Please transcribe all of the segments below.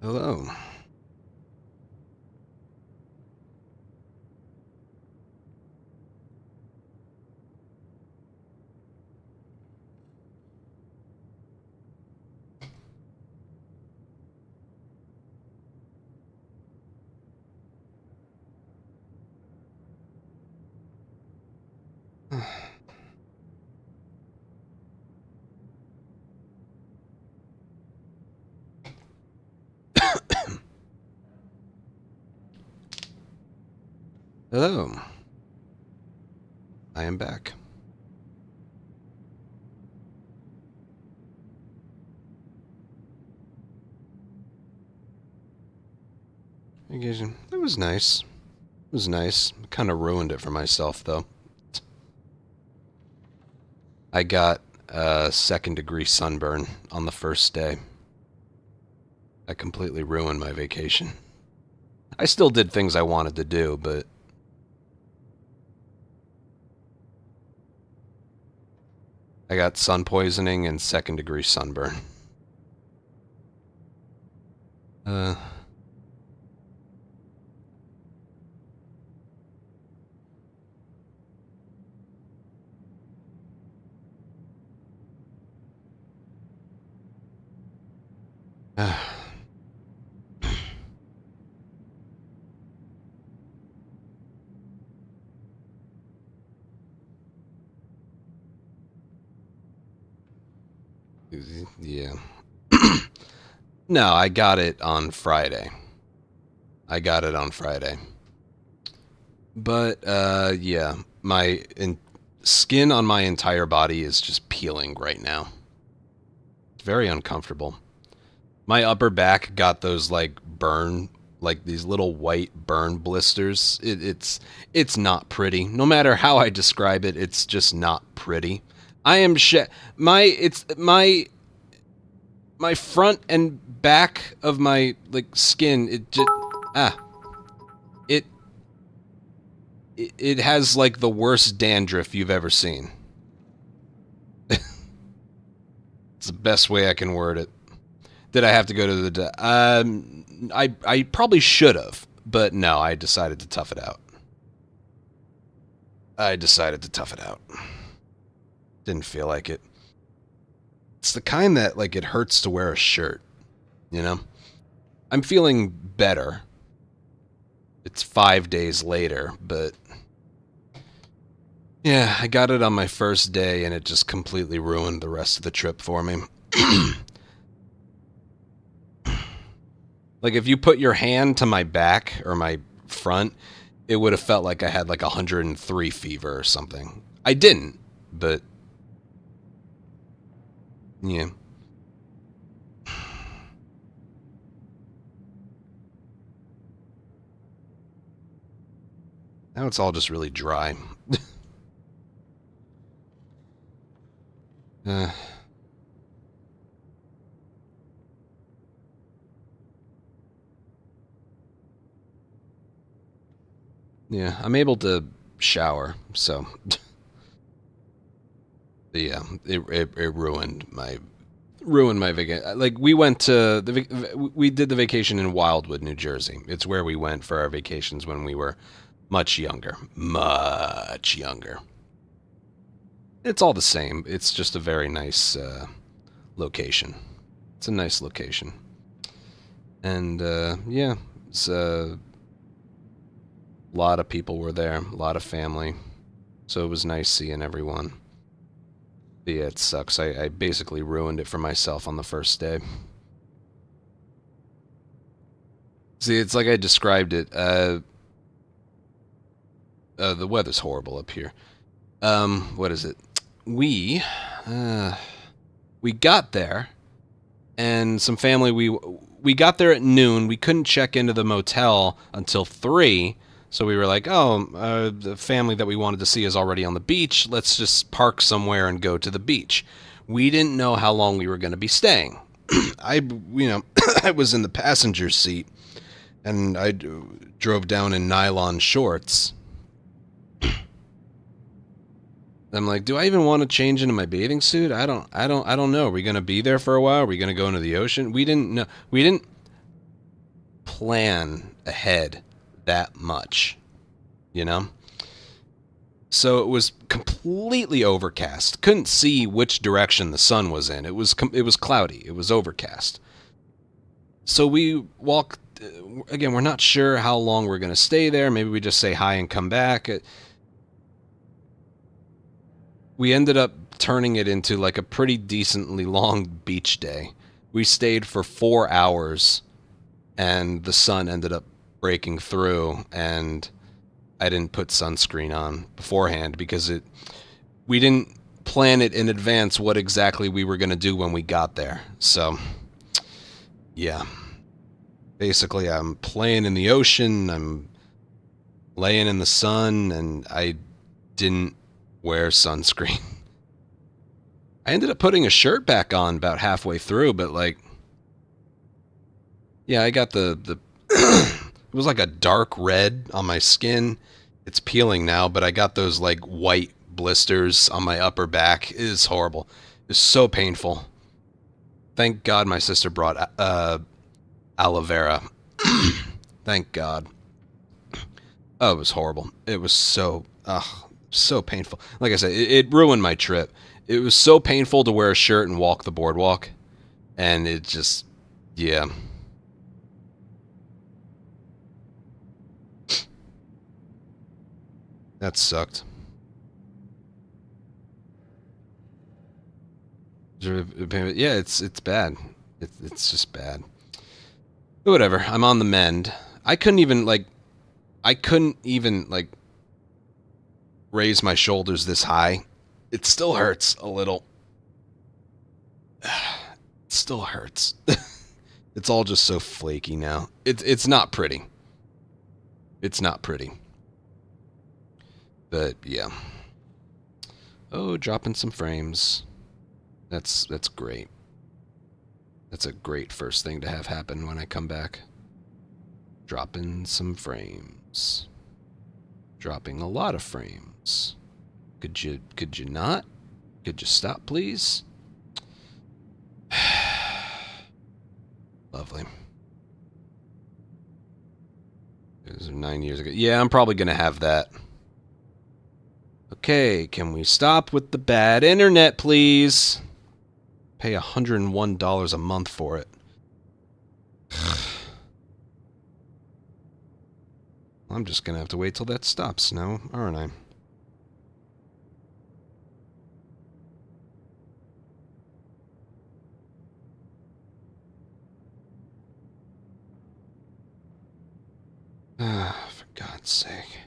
Hello. Hello. I am back. It was nice. It was nice. Kind of ruined it for myself, though. I got a second-degree sunburn on the first day. I completely ruined my vacation. I still did things I wanted to do, but I got sun poisoning and second-degree sunburn. Uh... yeah. No, I got it on Friday. But, yeah. My skin on my entire body is just peeling right now. It's very uncomfortable. My upper back got those, like, these little white burn blisters. It's not pretty. No matter how I describe it, it's just not pretty. I am my front and back of my, like, skin, it has, like, the worst dandruff you've ever seen. It's the best way I can word it. Did I have to go to the... I probably should have, but no, I decided to tough it out. Didn't feel like it. It's the kind that, like, it hurts to wear a shirt, you know? I'm feeling better. It's 5 days later, but... yeah, I got it on my first day, and it just completely ruined the rest of the trip for me. Like, if you put your hand to my back or my front, it would have felt like I had, like, 103 fever or something. I didn't, but... yeah. Now it's all just really dry. uh... Yeah, I'm able to shower, so... yeah, it ruined my vacation. Like, we went to we did the vacation in Wildwood, New Jersey. It's where we went for our vacations when we were much younger. Much younger. It's all the same. It's just a very nice location. It's a nice location. And, yeah, it's a lot of people were there, a lot of family. So it was nice seeing everyone. But yeah, it sucks. I basically ruined it for myself on the first day. See, it's like I described it. The weather's horrible up here. What is it? We got there, and some family, we got there at noon. We couldn't check into the motel until 3, so we were like, oh, the family that we wanted to see is already on the beach. Let's just park somewhere and go to the beach. We didn't know how long we were going to be staying. I was in the passenger seat, and I drove down in nylon shorts. I'm like, do I even want to change into my bathing suit? I don't know. Are we going to be there for a while? Are we going to go into the ocean? We didn't know. plan ahead that much, you know? So it was completely overcast. Couldn't see which direction the sun was in. It was cloudy. It was overcast. So we walk. Again, we're not sure how long we're going to stay there. Maybe we just say hi and come back. We ended up turning it into like a pretty decently long beach day. We stayed for 4 hours, and the sun ended up breaking through, and I didn't put sunscreen on beforehand because we didn't plan it in advance what exactly we were going to do when we got there. So, yeah. Basically, I'm playing in the ocean, I'm laying in the sun, and I didn't wear sunscreen. I ended up putting a shirt back on about halfway through, but like, yeah, I got the it was like a dark red on my skin. It's peeling now, but I got those like white blisters on my upper back. It is horrible. It's so painful. Thank God my sister brought aloe vera. Thank God. Oh, it was horrible. It was so painful. Like I said, it ruined my trip. It was so painful to wear a shirt and walk the boardwalk. And it just, yeah. That sucked. Yeah, it's bad. It's just bad. But whatever. I'm on the mend. I couldn't even raise my shoulders this high. It still hurts a little. It still hurts. It's all just so flaky now. It's not pretty. It's not pretty. But yeah. Oh, dropping some frames. That's great. That's a great first thing to have happen when I come back. Dropping some frames. Dropping a lot of frames. Could you not? Could you stop, please? Lovely. Those are 9 years ago. Yeah, I'm probably going to have that. Okay, can we stop with the bad internet, please? Pay $101 a month for it. I'm just going to have to wait till that stops now, aren't I? For God's sake.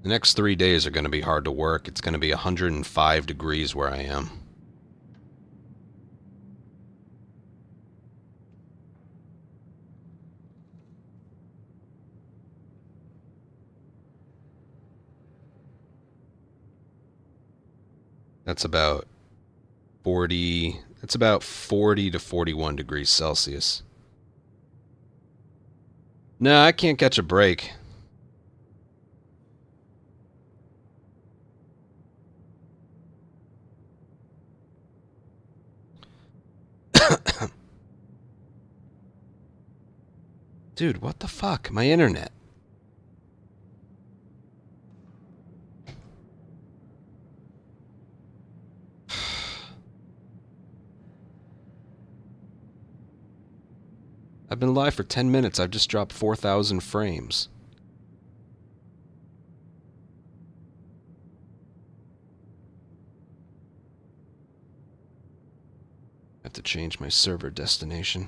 The next 3 days are going to be hard to work. It's going to be 105 degrees where I am. That's about 40 to 41 degrees Celsius. No, I can't catch a break. Dude, what the fuck? My internet. I've been live for 10 minutes. I've just dropped 4,000 frames. I have to change my server destination.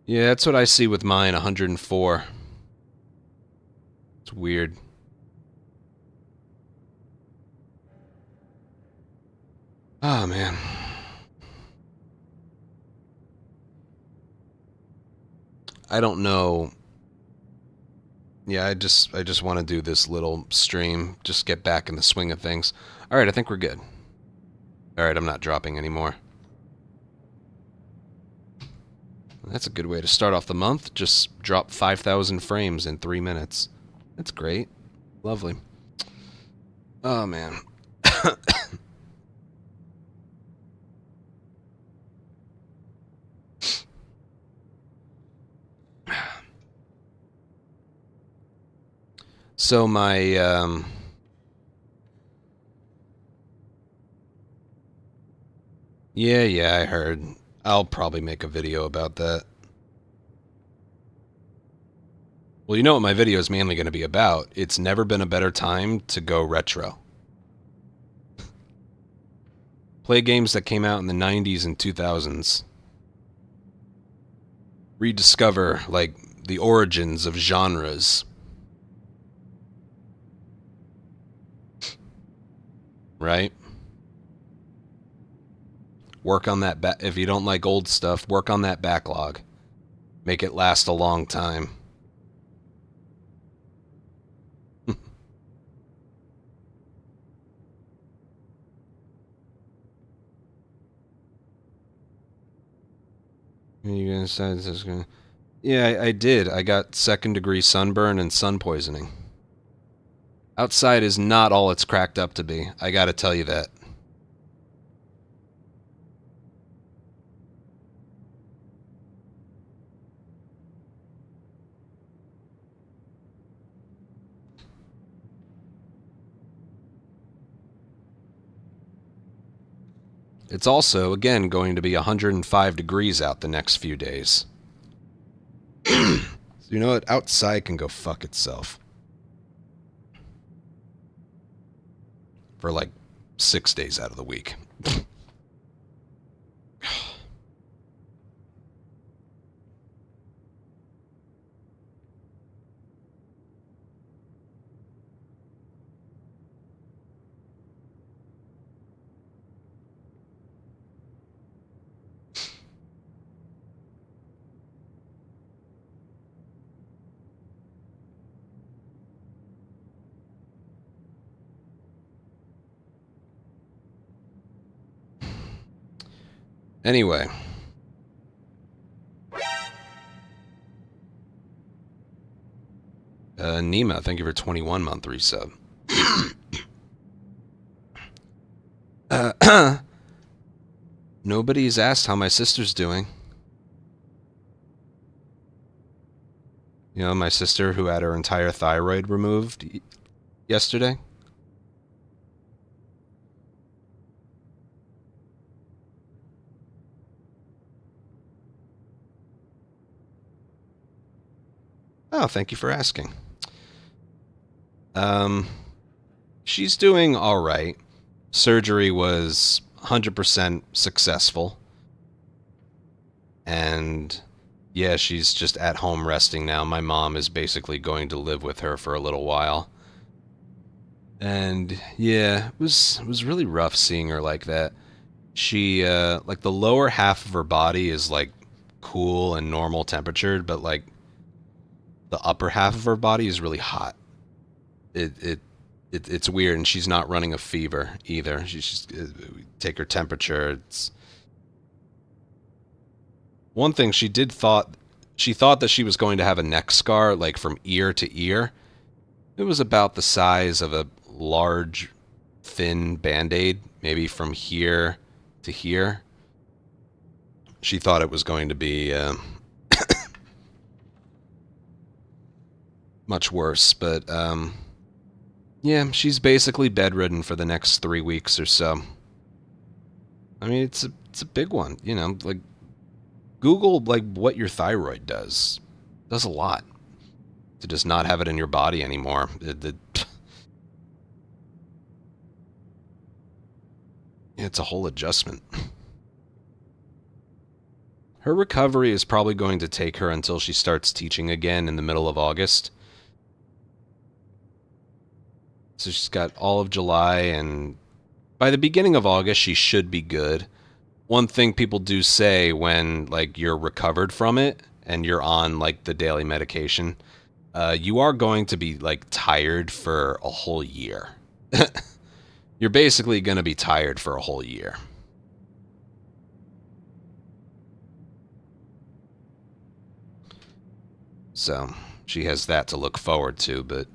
Yeah, that's what I see with mine, 104. It's weird. Oh, man. I don't know. Yeah, I just want to do this little stream. Just get back in the swing of things. Alright, I think we're good. Alright, I'm not dropping anymore. That's a good way to start off the month. Just drop 5,000 frames in 3 minutes. That's great. Lovely. Oh, man. So my yeah, I heard. I'll probably make a video about that. Well, you know what my video is mainly going to be about? It's never been a better time to go retro. Play games that came out in the 90s and 2000s. Rediscover, like, the origins of genres. Right? Work on that. If you don't like old stuff, work on that backlog. Make it last a long time. You guys said this is gonna. Yeah, I did. I got second-degree sunburn and sun poisoning. Outside is not all it's cracked up to be. I gotta tell you that. It's also, again, going to be 105 degrees out the next few days. So you know what? Outside can go fuck itself. For like 6 days out of the week. Anyway. Nima, thank you for 21-month resub. Nobody's asked how my sister's doing. You know, my sister who had her entire thyroid removed yesterday. Oh, thank you for asking. She's doing all right. Surgery was 100% successful. And yeah, she's just at home resting now. My mom is basically going to live with her for a little while. And yeah, it was really rough seeing her like that. She like the lower half of her body is like cool and normal temperatured, but like the upper half of her body is really hot. It's weird, and she's not running a fever either. She's take her temperature. It's one thing she thought that she was going to have a neck scar like from ear to ear. It was about the size of a large, thin Band-Aid, maybe from here to here. She thought it was going to be much worse, but yeah, she's basically bedridden for the next 3 weeks or so. I mean, it's a big one, you know. Like, Google like what your thyroid does. It does a lot to just not have it in your body anymore. It's a whole adjustment. Her recovery is probably going to take her until she starts teaching again in the middle of August. So she's got all of July, and by the beginning of August, she should be good. One thing people do say when, like, you're recovered from it and you're on, like, the daily medication, you are going to be, like, tired for a whole year. You're basically going to be tired for a whole year. So she has that to look forward to, but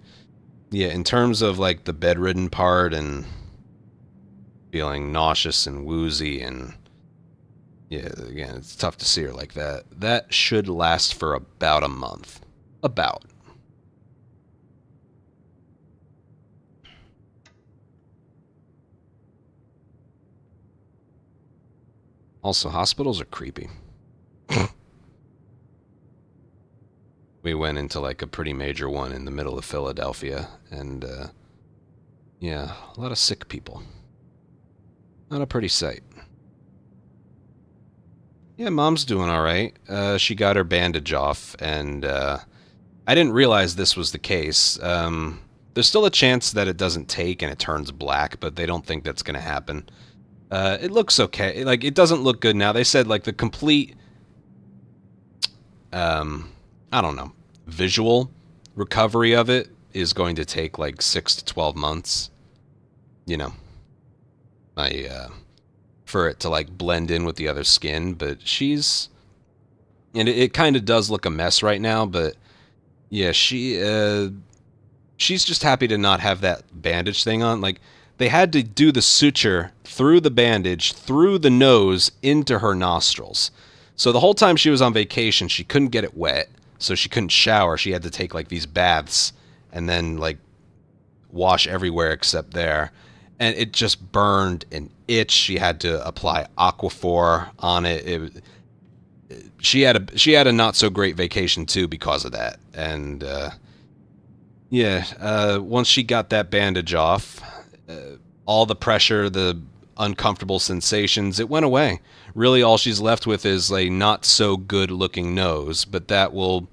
yeah, in terms of like the bedridden part and feeling nauseous and woozy, and yeah, again, it's tough to see her like that. That should last for about a month. About. Also, hospitals are creepy. We went into like a pretty major one in the middle of Philadelphia, and yeah, a lot of sick people. Not a pretty sight. Yeah, mom's doing all right. She got her bandage off, and I didn't realize this was the case. There's still a chance that it doesn't take and it turns black, but they don't think that's going to happen. It looks okay. Like, it doesn't look good now. They said, like, the complete, I don't know, visual recovery of it is going to take, like, 6 to 12 months. You know, for it to, like, blend in with the other skin. But she's, and it kind of does look a mess right now, but yeah, she's just happy to not have that bandage thing on. Like, they had to do the suture through the bandage, through the nose, into her nostrils. So the whole time she was on vacation, she couldn't get it wet, so she couldn't shower. She had to take, like, these baths and then, like, wash everywhere except there. And it just burned and itched. She had to apply Aquaphor on it. She had a not so great vacation too because of that. And yeah, once she got that bandage off, all the pressure, the uncomfortable sensations, it went away. Really, all she's left with is a not so good looking nose, but that will,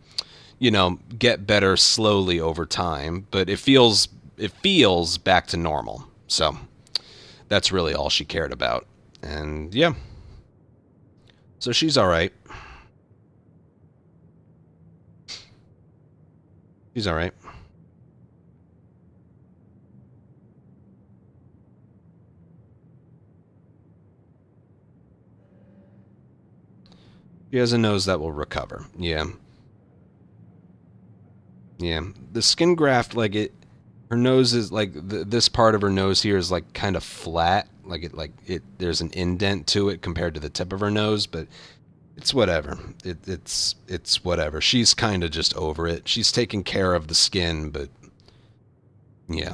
get better slowly over time. But it feels back to normal. So that's really all she cared about. And yeah, so she's all right. She's all right. She has a nose that will recover. Yeah. Yeah. The skin graft, like her nose is like this part of her nose here is like kind of flat. There's an indent to it compared to the tip of her nose, but it's whatever. It's whatever. She's kind of just over it. She's taking care of the skin, but yeah.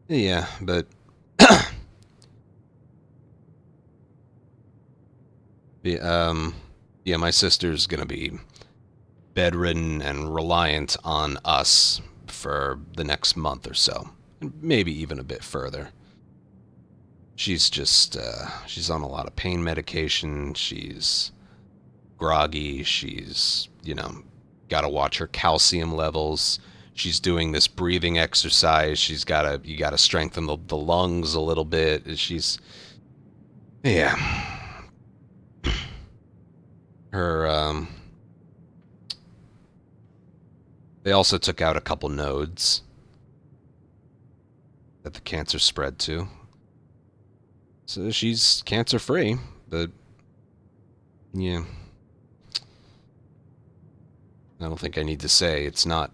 Yeah, but yeah, my sister's gonna be bedridden and reliant on us for the next month or so, maybe even a bit further. She's just she's on a lot of pain medication. She's groggy. She's got to watch her calcium levels. She's doing this breathing exercise. You gotta strengthen the lungs a little bit. Yeah. Her they also took out a couple nodes that the cancer spread to. So she's cancer free, but yeah. I don't think I need to say it's not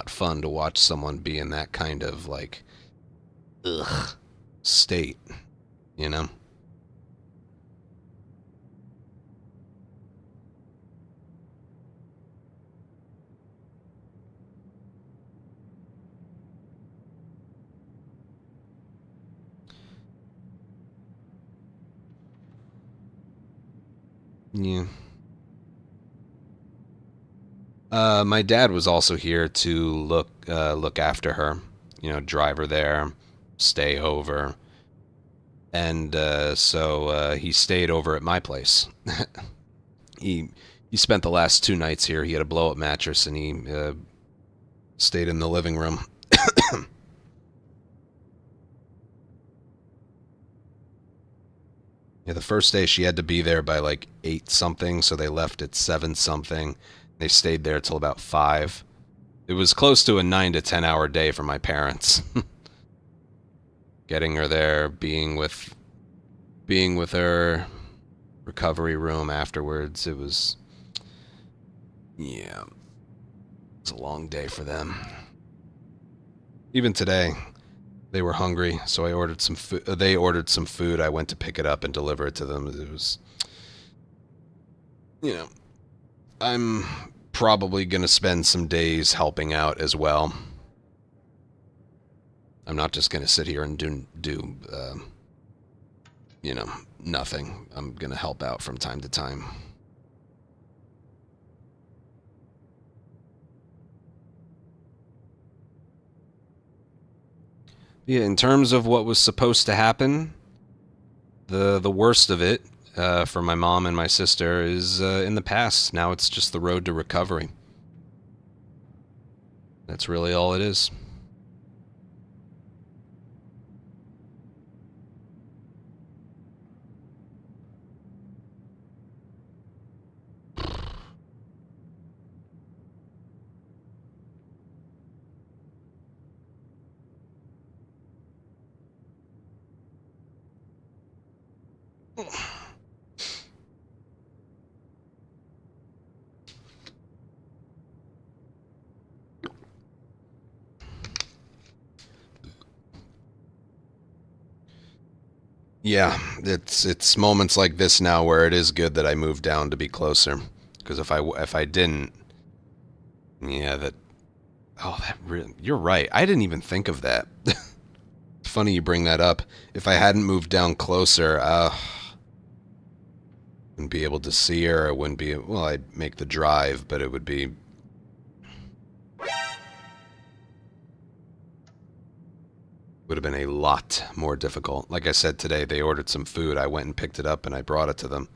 fun to watch someone be in that kind of like state, you know? Yeah. My dad was also here to look after her, drive her there, stay over, and so he stayed over at my place. he he spent the last 2 nights here. He had a blow up mattress, and he stayed in the living room. Yeah, the first day she had to be there by like 8 something, so they left at 7 something. They stayed there till about 5. It was close to a 9 to 10 hour day for my parents. Getting her there, being with her, recovery room afterwards. Yeah, it was a long day for them. Even today, they were hungry, so I ordered some food. They ordered some food. I went to pick it up and deliver it to them. It was, you know, I'm probably going to spend some days helping out as well. I'm not just going to sit here and do you know, nothing. I'm going to help out from time to time. Yeah, in terms of what was supposed to happen, the worst of it for my mom and my sister is in the past. Now it's just the road to recovery. That's really all it is. Yeah, it's moments like this now where it is good that I moved down to be closer. Because if I didn't, yeah, that you're right. I didn't even think of that. Funny you bring that up. If I hadn't moved down closer, wouldn't be able to see her. I wouldn't be well. I'd make the drive, but it would have been a lot more difficult. Like I said today, they ordered some food. I went and picked it up and I brought it to them.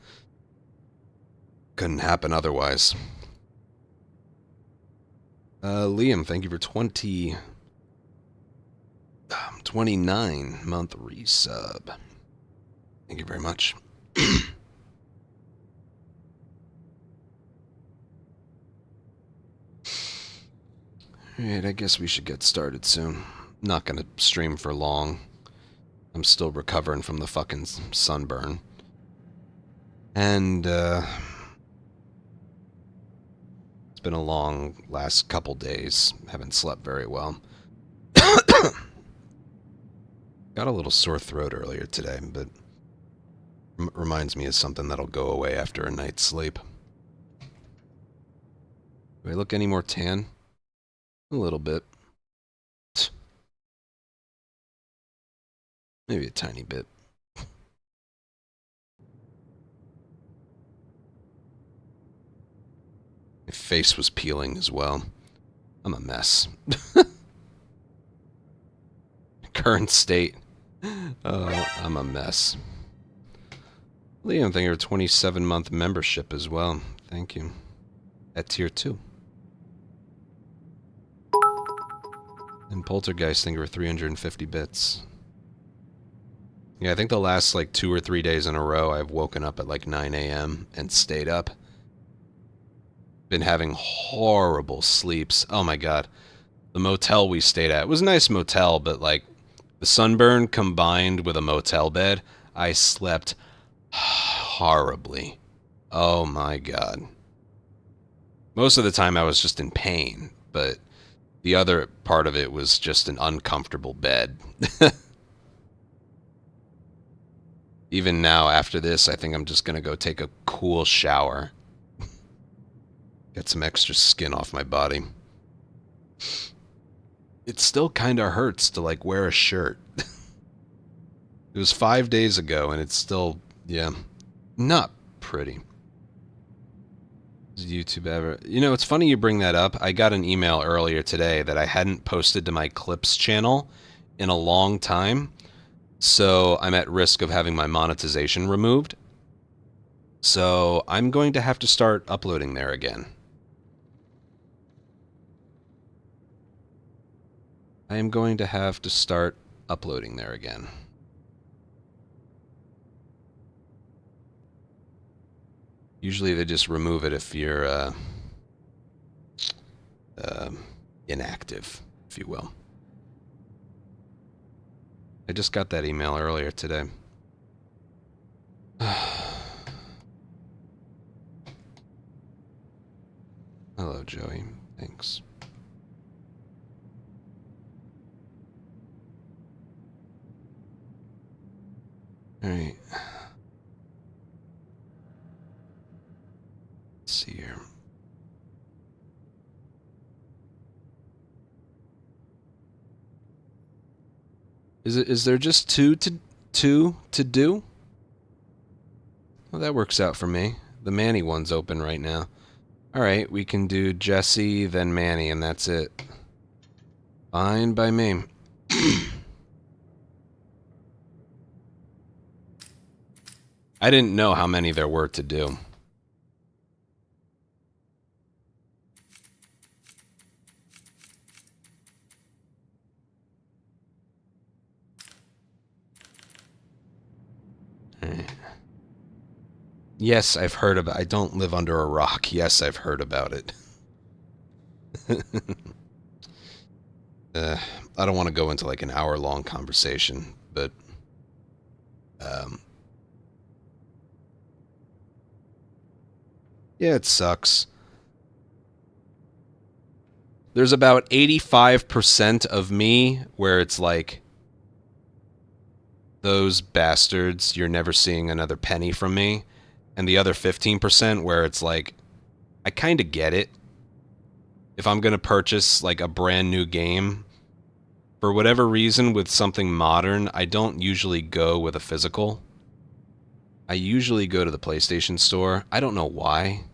Couldn't happen otherwise. Liam, thank you for 29-month resub. Thank you very much. Alright, I guess we should get started soon. Not gonna stream for long. I'm still recovering from the fucking sunburn. And, it's been a long last couple days. Haven't slept very well. Got a little sore throat earlier today, but reminds me of something that'll go away after a night's sleep. Do I look any more tan? A little bit. Maybe a tiny bit. My face was peeling as well. I'm a mess. Current state. I'm a mess. Liam, thank you for 27-month membership as well. Thank you. At tier 2. And Poltergeist, thank you for 350 bits. Yeah, I think the last like 2 or 3 days in a row I've woken up at like 9 a.m. and stayed up. Been having horrible sleeps. Oh my god. The motel we stayed at, it was a nice motel, but like the sunburn combined with a motel bed, I slept horribly. Oh my god. Most of the time I was just in pain, but the other part of it was just an uncomfortable bed. Even now, after this, I think I'm just going to go take a cool shower. Get some extra skin off my body. It still kind of hurts to, like, wear a shirt. It was 5 days ago, and it's still, yeah, not pretty. Does YouTube ever... You know, it's funny you bring that up. I got an email earlier today that I hadn't posted to my Clips channel in a long time. So I'm at risk of having my monetization removed. So I'm going to have to start uploading there again. I am going to have to start uploading there again. Usually they just remove it if you're inactive, if you will. I just got that email earlier today. Hello, Joey. Thanks. Is there just two to do? Well, that works out for me. The Manny one's open right now. Alright, we can do Jesse, then Manny, and that's it. Fine by me. I didn't know how many there were to do. Yes, I've heard about it. I don't live under a rock. Yes, I've heard about it. I don't want to go into like an hour-long conversation, but yeah, it sucks. There's about 85% of me where it's like, those bastards, you're never seeing another penny from me. And the other 15% where it's like, I kind of get it. If I'm going to purchase like a brand new game, for whatever reason with something modern, I don't usually go with a physical. I usually go to the PlayStation Store. I don't know why.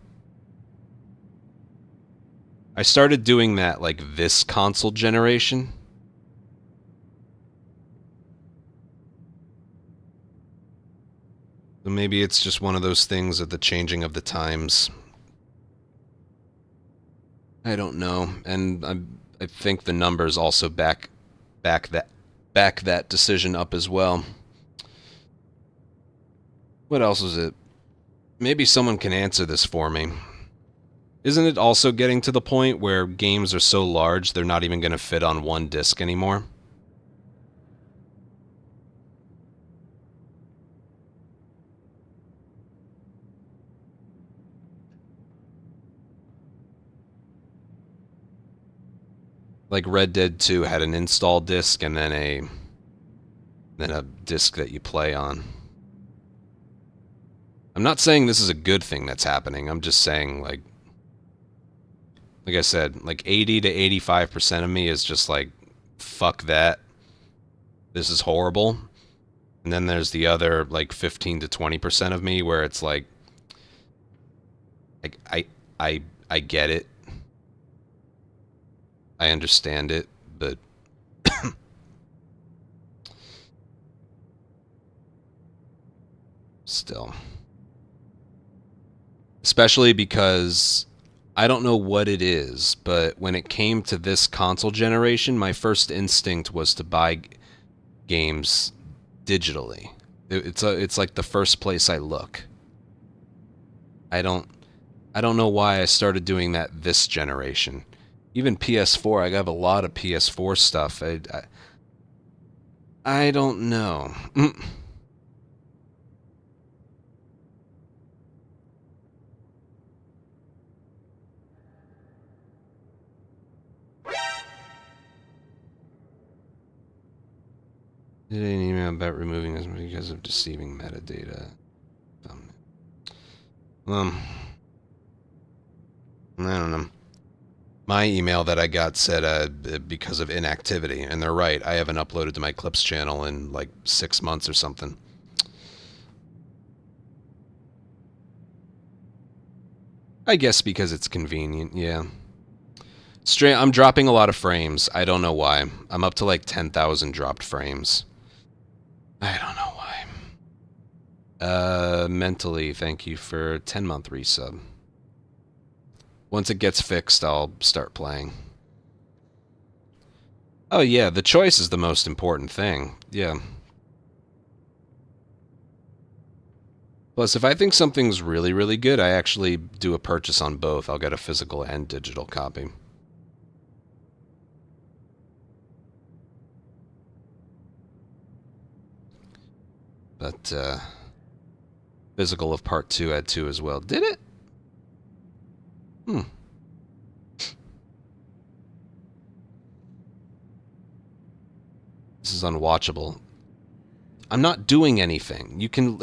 I started doing that like this console generation. So maybe it's just one of those things of the changing of the times. I don't know, and I think the numbers also back that decision up as well. What else is it? Maybe someone can answer this for me. Isn't it also getting to the point where games are so large they're not even going to fit on one disc anymore? Like Red Dead 2 had an install disc and then a disc that you play on. I'm not saying this is a good thing that's happening. I'm just saying like I said, like 80 to 85% of me is just like fuck that. This is horrible. And then there's the other like 15 to 20% of me where it's like I get it. I understand it, but still. Especially because I don't know what it is, but when it came to this console generation, my first instinct was to buy games digitally. It's like the first place I look. I don't know why I started doing that this generation. Even PS4, I have a lot of PS4 stuff. I don't know. Did an email about removing this because of deceiving metadata. I don't know. My email that I got said because of inactivity, and they're right. I haven't uploaded to my Clips channel in like 6 months or something. I guess because it's convenient, yeah. I'm dropping a lot of frames. I don't know why. I'm up to like 10,000 dropped frames. I don't know why. Mentally, thank you for 10-month resub. Once it gets fixed, I'll start playing. Oh yeah, the choice is the most important thing. Yeah. Plus, if I think something's really, really good, I actually do a purchase on both. I'll get a physical and digital copy. But, physical of part 2 had 2 as well. Did it? This is unwatchable. I'm not doing anything. You can...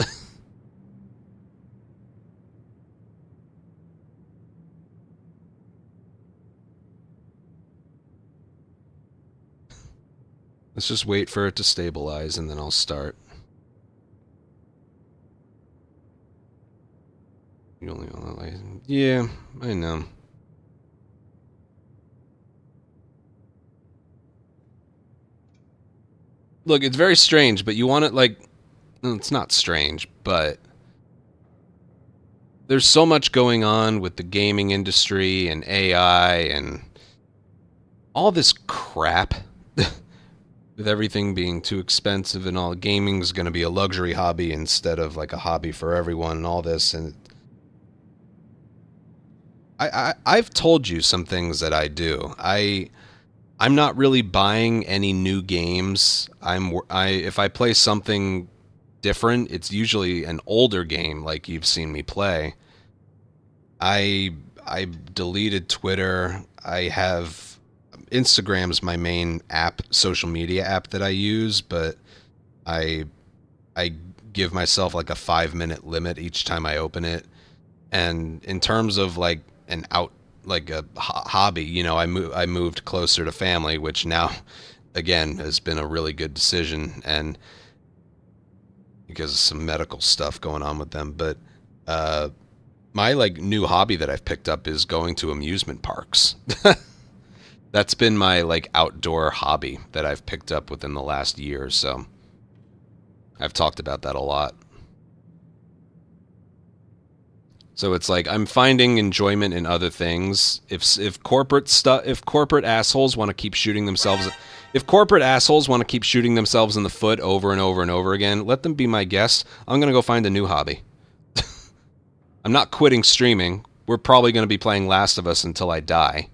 Let's just wait for it to stabilize and then I'll start. You only own that license. Yeah, I know. Look, it's very strange, but you want it like... No, it's not strange, but... There's so much going on with the gaming industry and AI and all this crap. With everything being too expensive and all, gaming's going to be a luxury hobby instead of like a hobby for everyone and all this. And I've told you some things that I do. I'm not really buying any new games. If I play something different, it's usually an older game like you've seen me play. I deleted Twitter. I have Instagram's my main app, social media app that I use, but I give myself like a 5-minute limit each time I open it. And in terms of like like a hobby, you know, I moved closer to family, which now again has been a really good decision, and because of some medical stuff going on with them. But my like new hobby that I've picked up is going to amusement parks. That's been my like outdoor hobby that I've picked up within the last year or so. I've talked about that a lot. So it's like I'm finding enjoyment in other things. If corporate assholes want to keep shooting themselves, if corporate assholes want to keep shooting themselves in the foot over and over and over again, let them be my guest. I'm gonna go find a new hobby. I'm not quitting streaming. We're probably gonna be playing Last of Us until I die.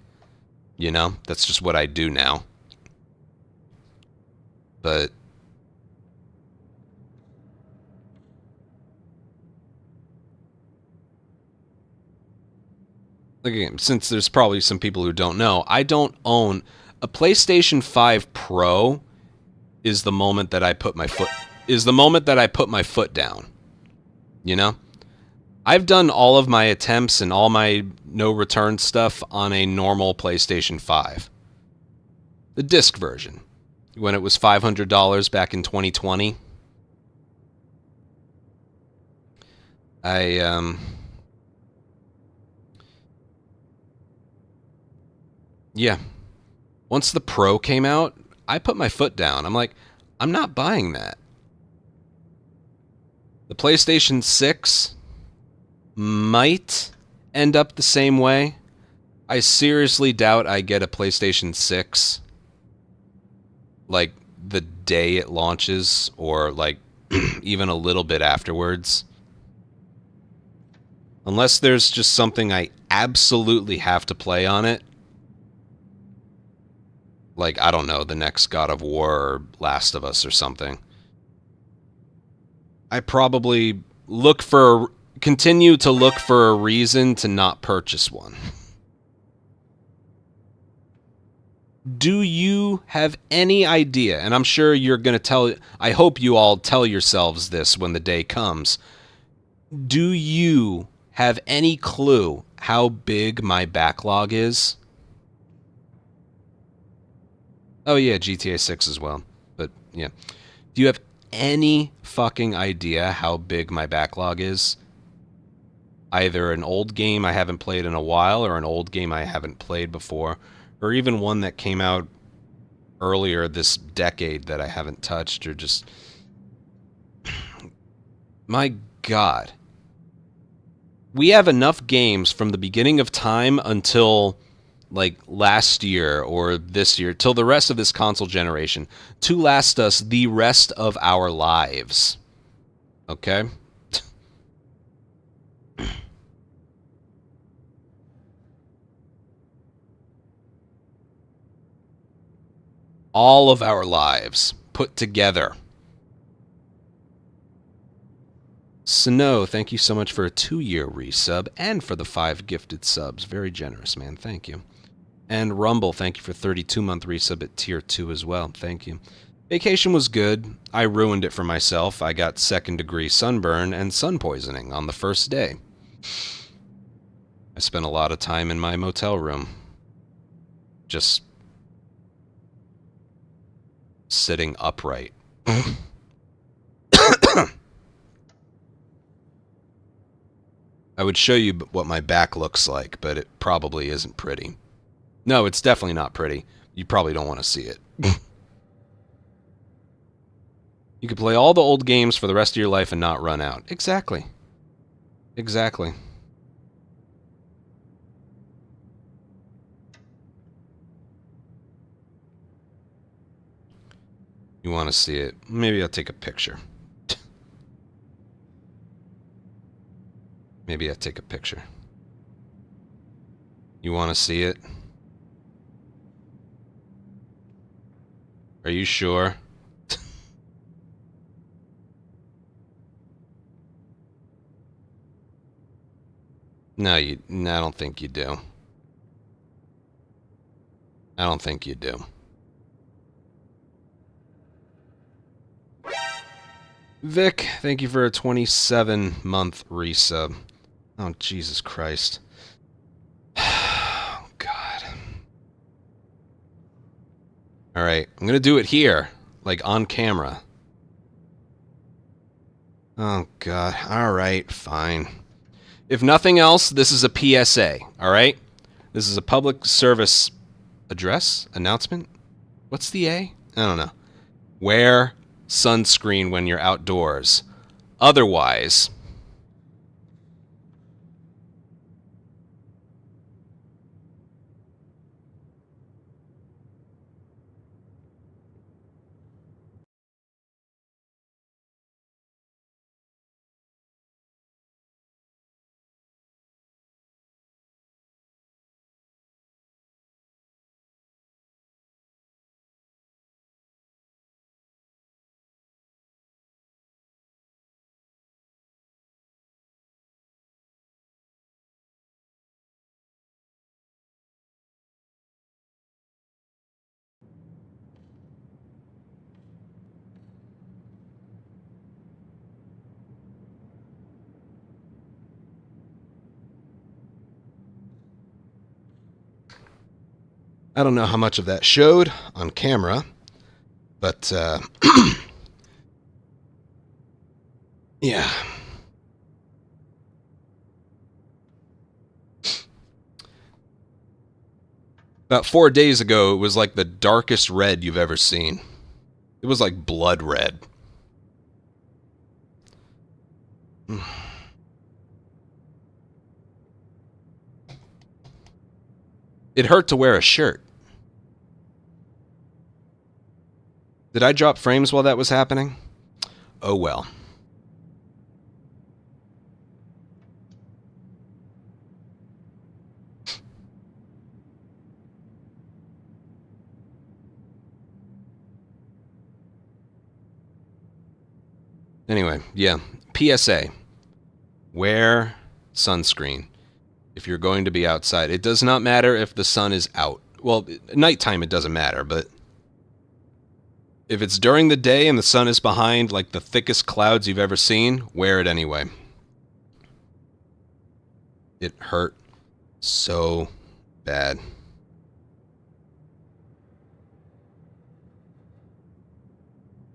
You know, that's just what I do now. But again, since there's probably some people who don't know, I don't own a PlayStation 5 Pro. Is the moment that I put my foot down. You know? I've done all of my attempts and all my no return stuff on a normal PlayStation 5. The disc version. When it was $500 back in 2020. Yeah. Once the Pro came out, I put my foot down. I'm like, I'm not buying that. The PlayStation 6 might end up the same way. I seriously doubt I get a PlayStation 6 like the day it launches or like even a little bit afterwards. Unless there's just something I absolutely have to play on it. Like, I don't know, the next God of War or Last of Us or something. I probably continue to look for a reason to not purchase one. Do you have any idea, and I'm sure you're going to I hope you all tell yourselves this when the day comes. Do you have any clue how big my backlog is? Oh yeah, GTA 6 as well. But yeah. Do you have any fucking idea how big my backlog is? Either an old game I haven't played in a while or an old game I haven't played before, or even one that came out earlier this decade that I haven't touched, or just... My God. We have enough games from the beginning of time until like last year or this year, till the rest of this console generation, to last us the rest of our lives. Okay? All of our lives put together. Snow, thank you so much for a 2-year resub and for the 5 gifted subs. Very generous, man. Thank you. And Rumble, thank you for 32-month resub at tier 2 as well. Thank you. Vacation was good. I ruined it for myself. I got 2nd-degree sunburn and sun poisoning on the first day. I spent a lot of time in my motel room. Just sitting upright. I would show you what my back looks like, but it probably isn't pretty. No, it's definitely not pretty. You probably don't want to see it. You could play all the old games for the rest of your life and not run out. Exactly. Exactly. You want to see it? Maybe I'll take a picture. Maybe I'll take a picture. You want to see it? Are you sure? No, I don't think you do. I don't think you do. Vic, thank you for a 27-month resub. Oh, Jesus Christ. Oh, God. Alright, I'm gonna do it here. Like, on camera. Oh, God. Alright, fine. If nothing else, this is a PSA, alright? This is a public service address? Announcement? What's the A? I don't know. Wear sunscreen when you're outdoors. Otherwise... I don't know how much of that showed on camera, but, yeah. About 4 days ago, it was like the darkest red you've ever seen. It was like blood red. It hurt to wear a shirt. Did I drop frames while that was happening? Oh well. Anyway, yeah. PSA. Wear sunscreen if you're going to be outside. It does not matter if the sun is out. Well, nighttime it doesn't matter, but if it's during the day and the sun is behind like the thickest clouds you've ever seen, wear it anyway. It hurt so bad.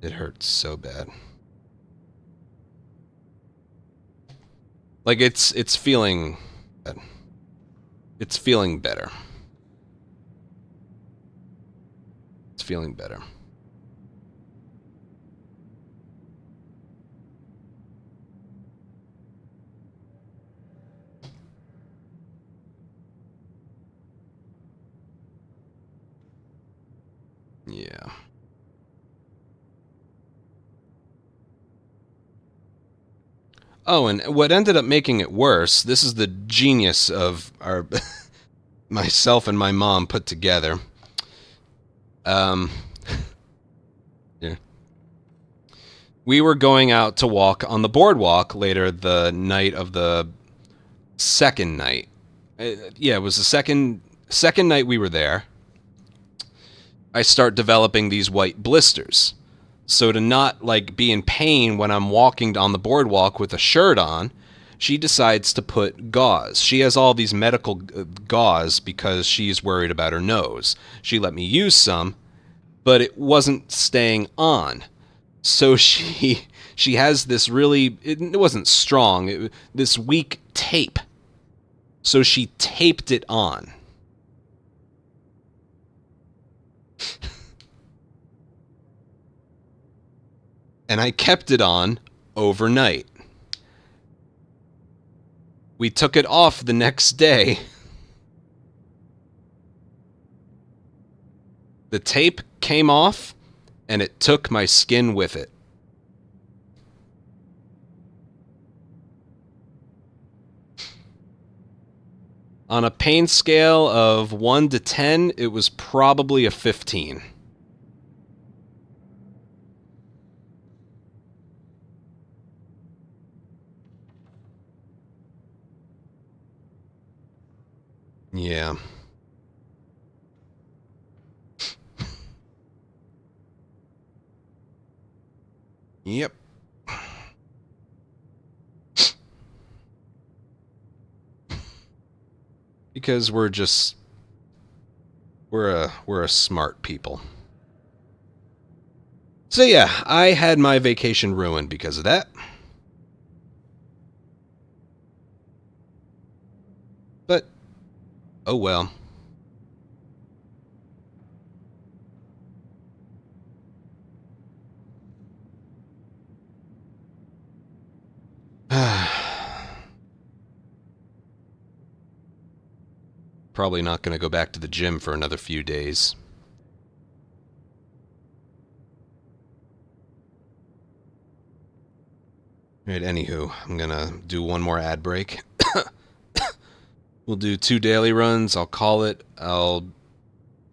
It hurts so bad. Like it's feeling bad. It's feeling better. It's feeling better. Yeah. Oh, and what ended up making it worse, this is the genius of our myself and my mom put together. Yeah. We were going out to walk on the boardwalk later the night of the second night. Yeah, it was the second night we were there. I start developing these white blisters. So to not like be in pain when I'm walking on the boardwalk with a shirt on, she decides to put gauze. She has all these medical gauze because she's worried about her nose. She let me use some, but it wasn't staying on. So she has this really, it wasn't strong, this weak tape. So she taped it on. And I kept it on overnight. We took it off the next day. The tape came off, and it took my skin with it. On a pain scale of 1 to 10, it was probably a 15. Yeah. Yep. Because we're a smart people. So yeah, I had my vacation ruined because of that. But oh well. Probably not going to go back to the gym for another few days. Right, anywho, I'm going to do one more ad break. We'll do 2 daily runs. I'll call it. I'll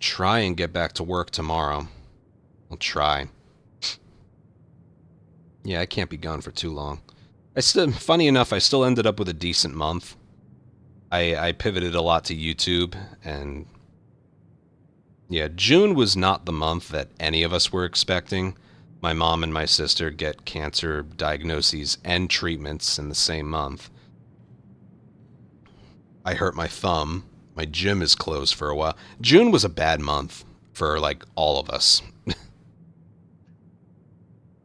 try and get back to work tomorrow. I'll try. Yeah, I can't be gone for too long. Funny enough, I still ended up with a decent month. I pivoted a lot to YouTube, and yeah, June was not the month that any of us were expecting. My mom and my sister get cancer diagnoses and treatments in the same month. I hurt my thumb. My gym is closed for a while. June was a bad month for, like, all of us.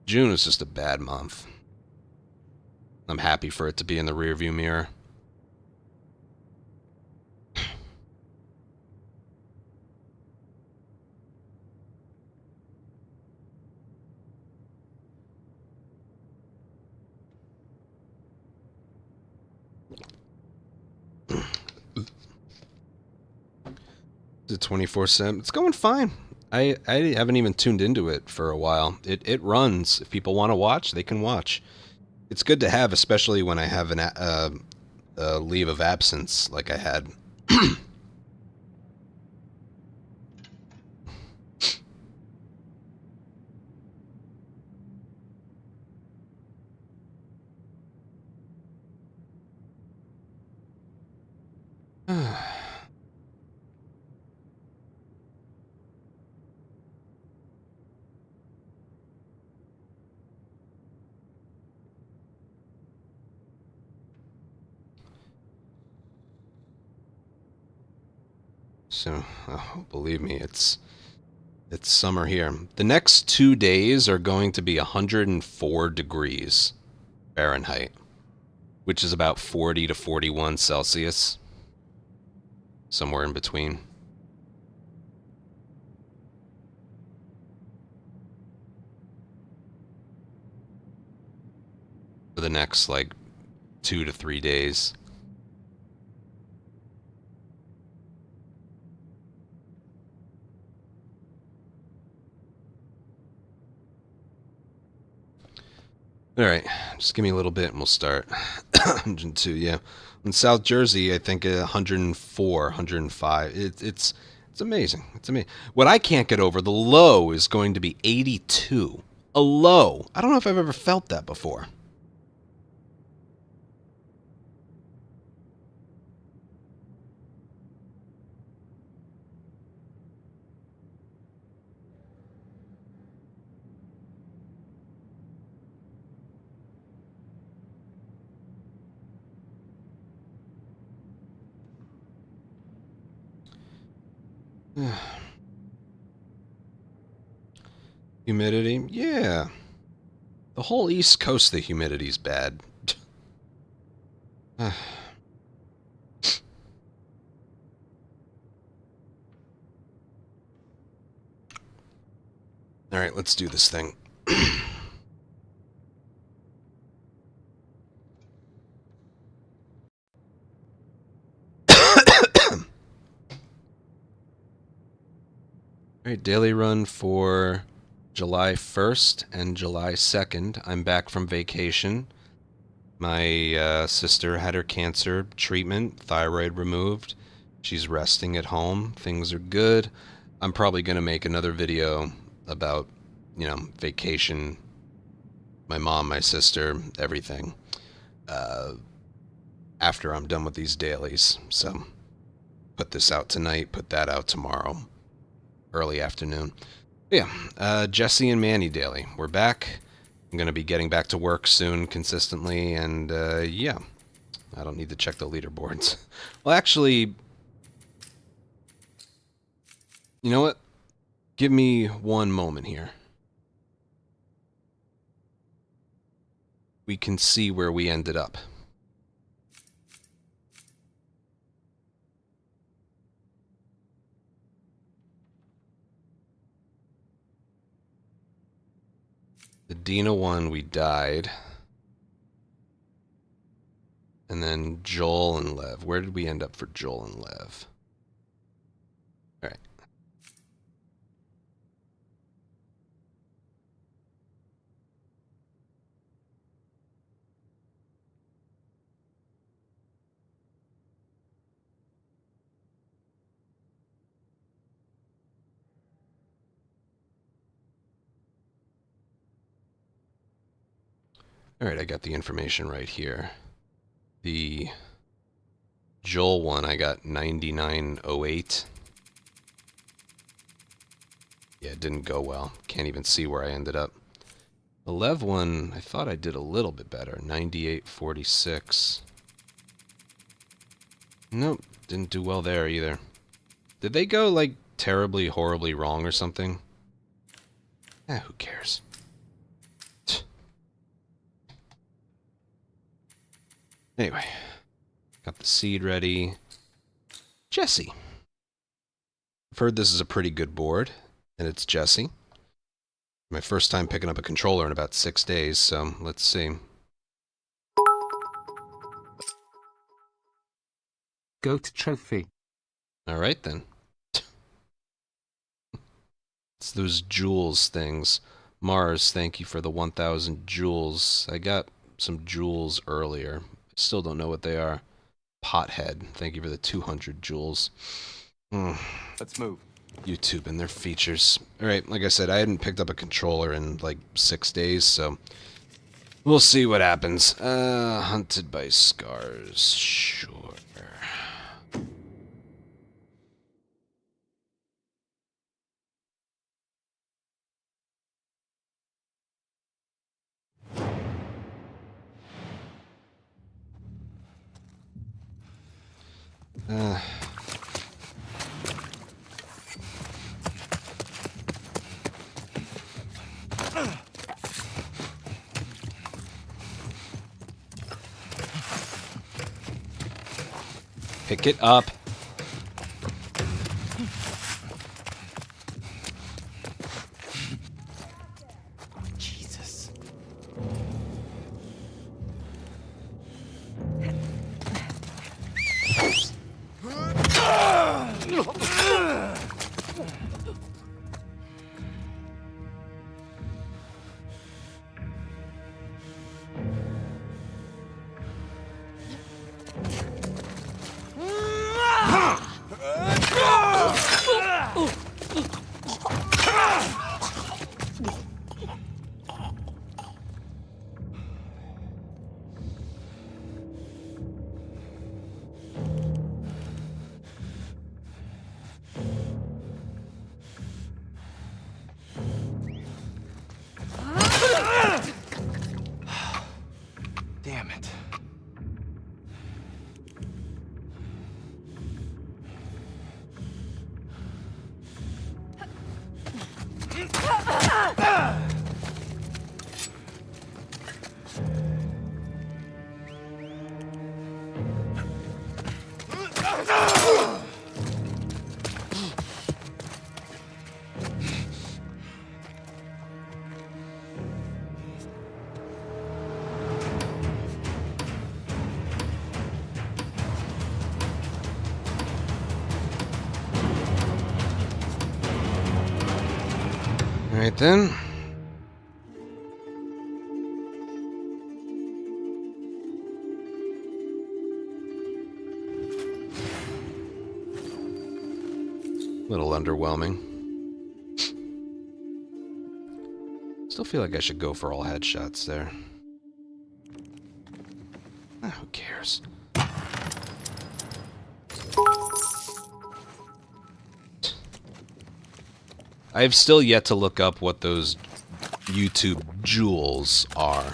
June was just a bad month. I'm happy for it to be in the rearview mirror. The 24/7. It's going fine. I haven't even tuned into it for a while. It runs. If people want to watch, they can watch. It's good to have, especially when I have a leave of absence like I had. So, believe me, it's summer here. The next 2 days are going to be 104 degrees Fahrenheit, which is about 40 to 41 Celsius, somewhere in between. For the next, like, 2 to 3 days. All right, just give me a little bit and we'll start. 102, yeah. In South Jersey, I think 104, 105. It's amazing. It's amazing. What I can't get over, the low is going to be 82. A low. I don't know if I've ever felt that before. Humidity? Yeah. The whole East Coast, the humidity's bad. Alright, let's do this thing. Alright, daily run for July 1st and July 2nd. I'm back from vacation. My sister had her cancer treatment, thyroid removed. She's resting at home. Things are good. I'm probably going to make another video about, vacation, my mom, my sister, everything, after I'm done with these dailies. So, put this out tonight, put that out tomorrow, early afternoon. Yeah, Jesse and Manny daily. We're back. I'm going to be getting back to work soon consistently, and yeah, I don't need to check the leaderboards. Well, actually, you know what? Give me one moment here. We can see where we ended up. The Dina one, we died. And then Joel and Lev. Where did we end up for Joel and Lev? Alright. Alright, I got the information right here. The Joel one, I got 9908. Yeah, it didn't go well. Can't even see where I ended up. The Lev one, I thought I did a little bit better. 9846. Nope, didn't do well there either. Did they go, like, terribly, horribly wrong or something? Who cares? Anyway, got the seed ready. Jesse. I've heard this is a pretty good board, and it's Jesse. My first time picking up a controller in about 6 days, so let's see. Goat trophy. Alright then. It's those jewels things. Mars, thank you for the 1,000 jewels. I got some jewels earlier. Still don't know what they are. Pothead, thank you for the 200 jewels. Let's move. YouTube and their features. Alright, like I said, I hadn't picked up a controller in like 6 days, so we'll see what happens. Hunted by scars. Sure. Pick it up. Jesus. Damn it. Alright then. Little underwhelming. Still feel like I should go for all headshots there. Who cares? I've still yet to look up what those YouTube jewels are.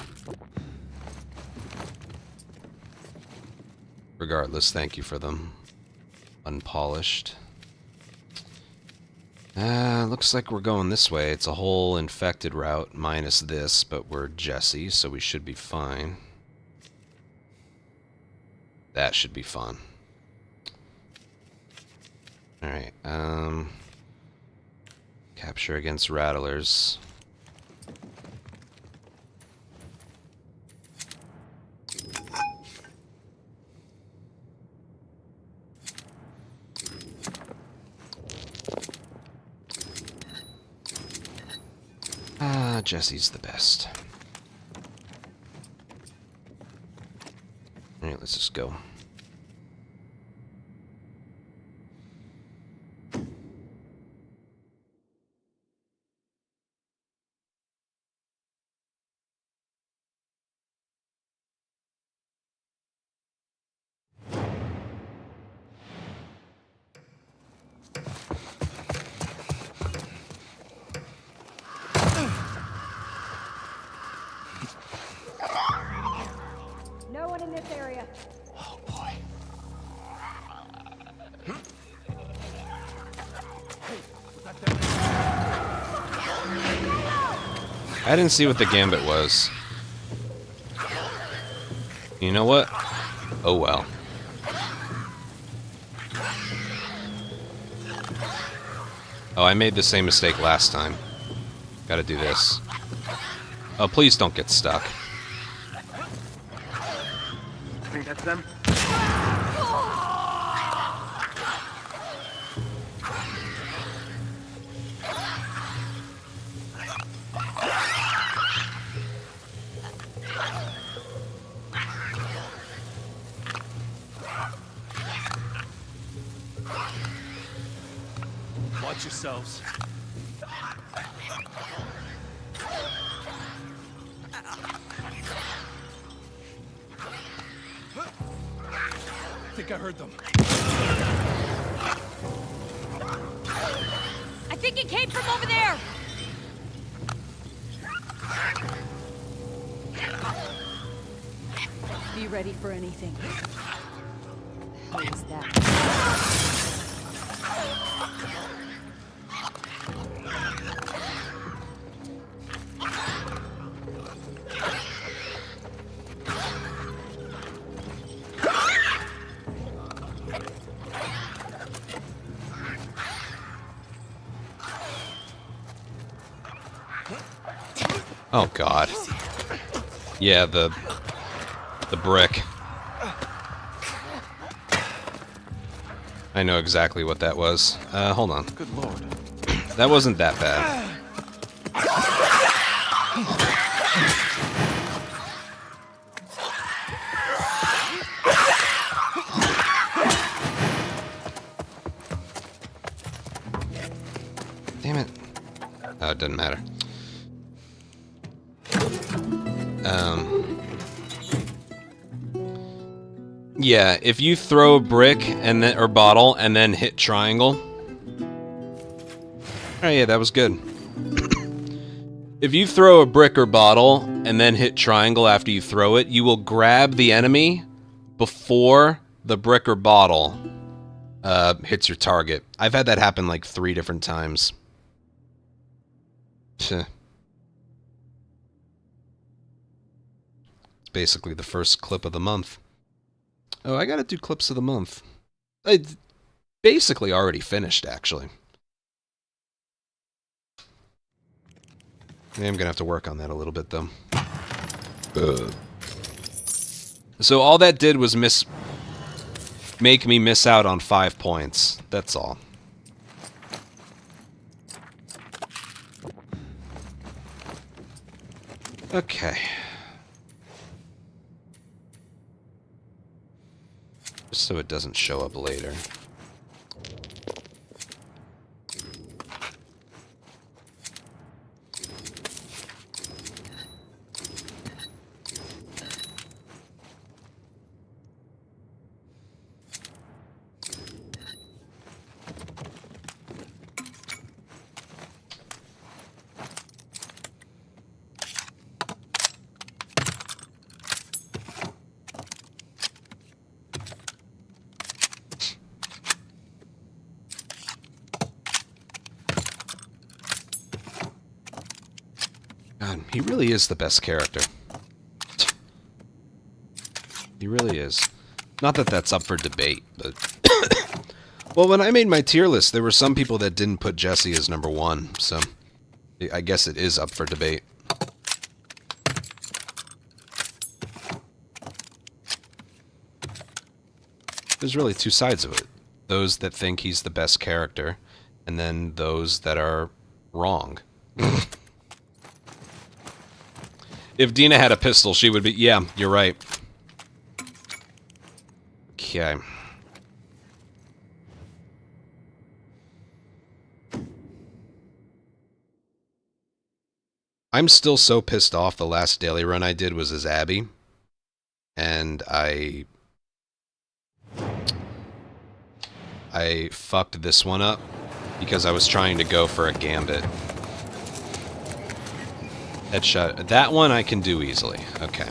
Regardless, thank you for them. Unpolished. Looks like we're going this way. It's a whole infected route minus this, but we're Jesse, so we should be fine. That should be fun. Alright, capture against rattlers. Jesse's the best. Alright, let's just go. No one in this area. Oh boy. I didn't see what the gambit was. You know what? Oh well. Oh, I made the same mistake last time. Gotta do this. Oh, please don't get stuck. I think that's them. Watch yourselves. I think I heard them. I think it came from over there. Be ready for anything. What is that? Oh god. Yeah, the brick. I know exactly what that was. Hold on. Good lord. That wasn't that bad. Damn it. Oh, it doesn't matter. Yeah, if you throw a brick and then or bottle and then hit triangle. Oh yeah, that was good. If you throw a brick or bottle and then hit triangle after you throw it, you will grab the enemy before the brick or bottle hits your target. I've had that happen like 3 different times. It's basically the first clip of the month. Oh, I gotta do clips of the month. I basically already finished, actually. I'm gonna have to work on that a little bit, though. So all that did was make me miss out on 5 points. That's all. Okay. Just so it doesn't show up later. God, he really is the best character. He really is. Not that that's up for debate, but... Well, when I made my tier list, there were some people that didn't put Jesse as number 1, so... I guess it is up for debate. There's really two sides of it. Those that think he's the best character, and then those that are wrong. If Dina had a pistol, she would be... Yeah, you're right. Okay. I'm still so pissed off. The last daily run I did was as Abby. And I fucked this one up because I was trying to go for a gambit. Headshot. That one I can do easily. Okay.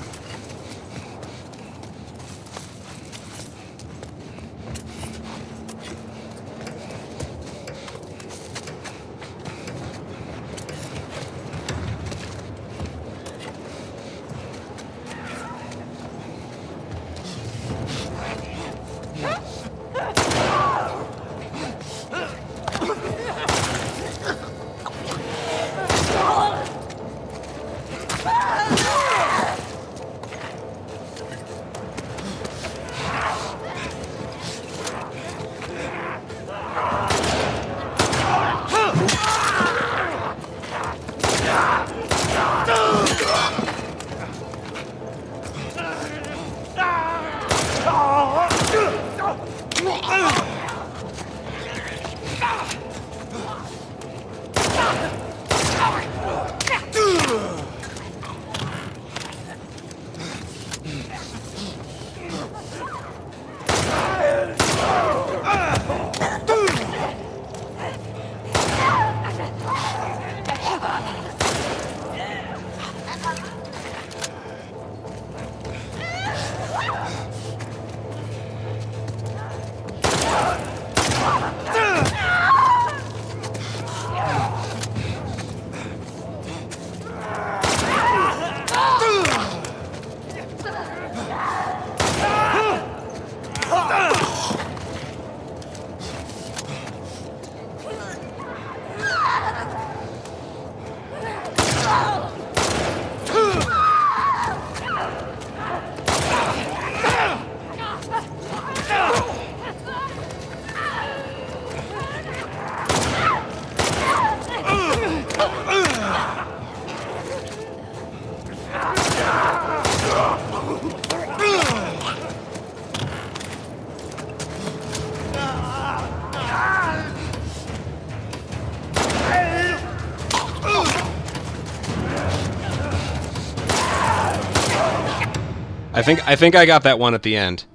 I think I got that one at the end.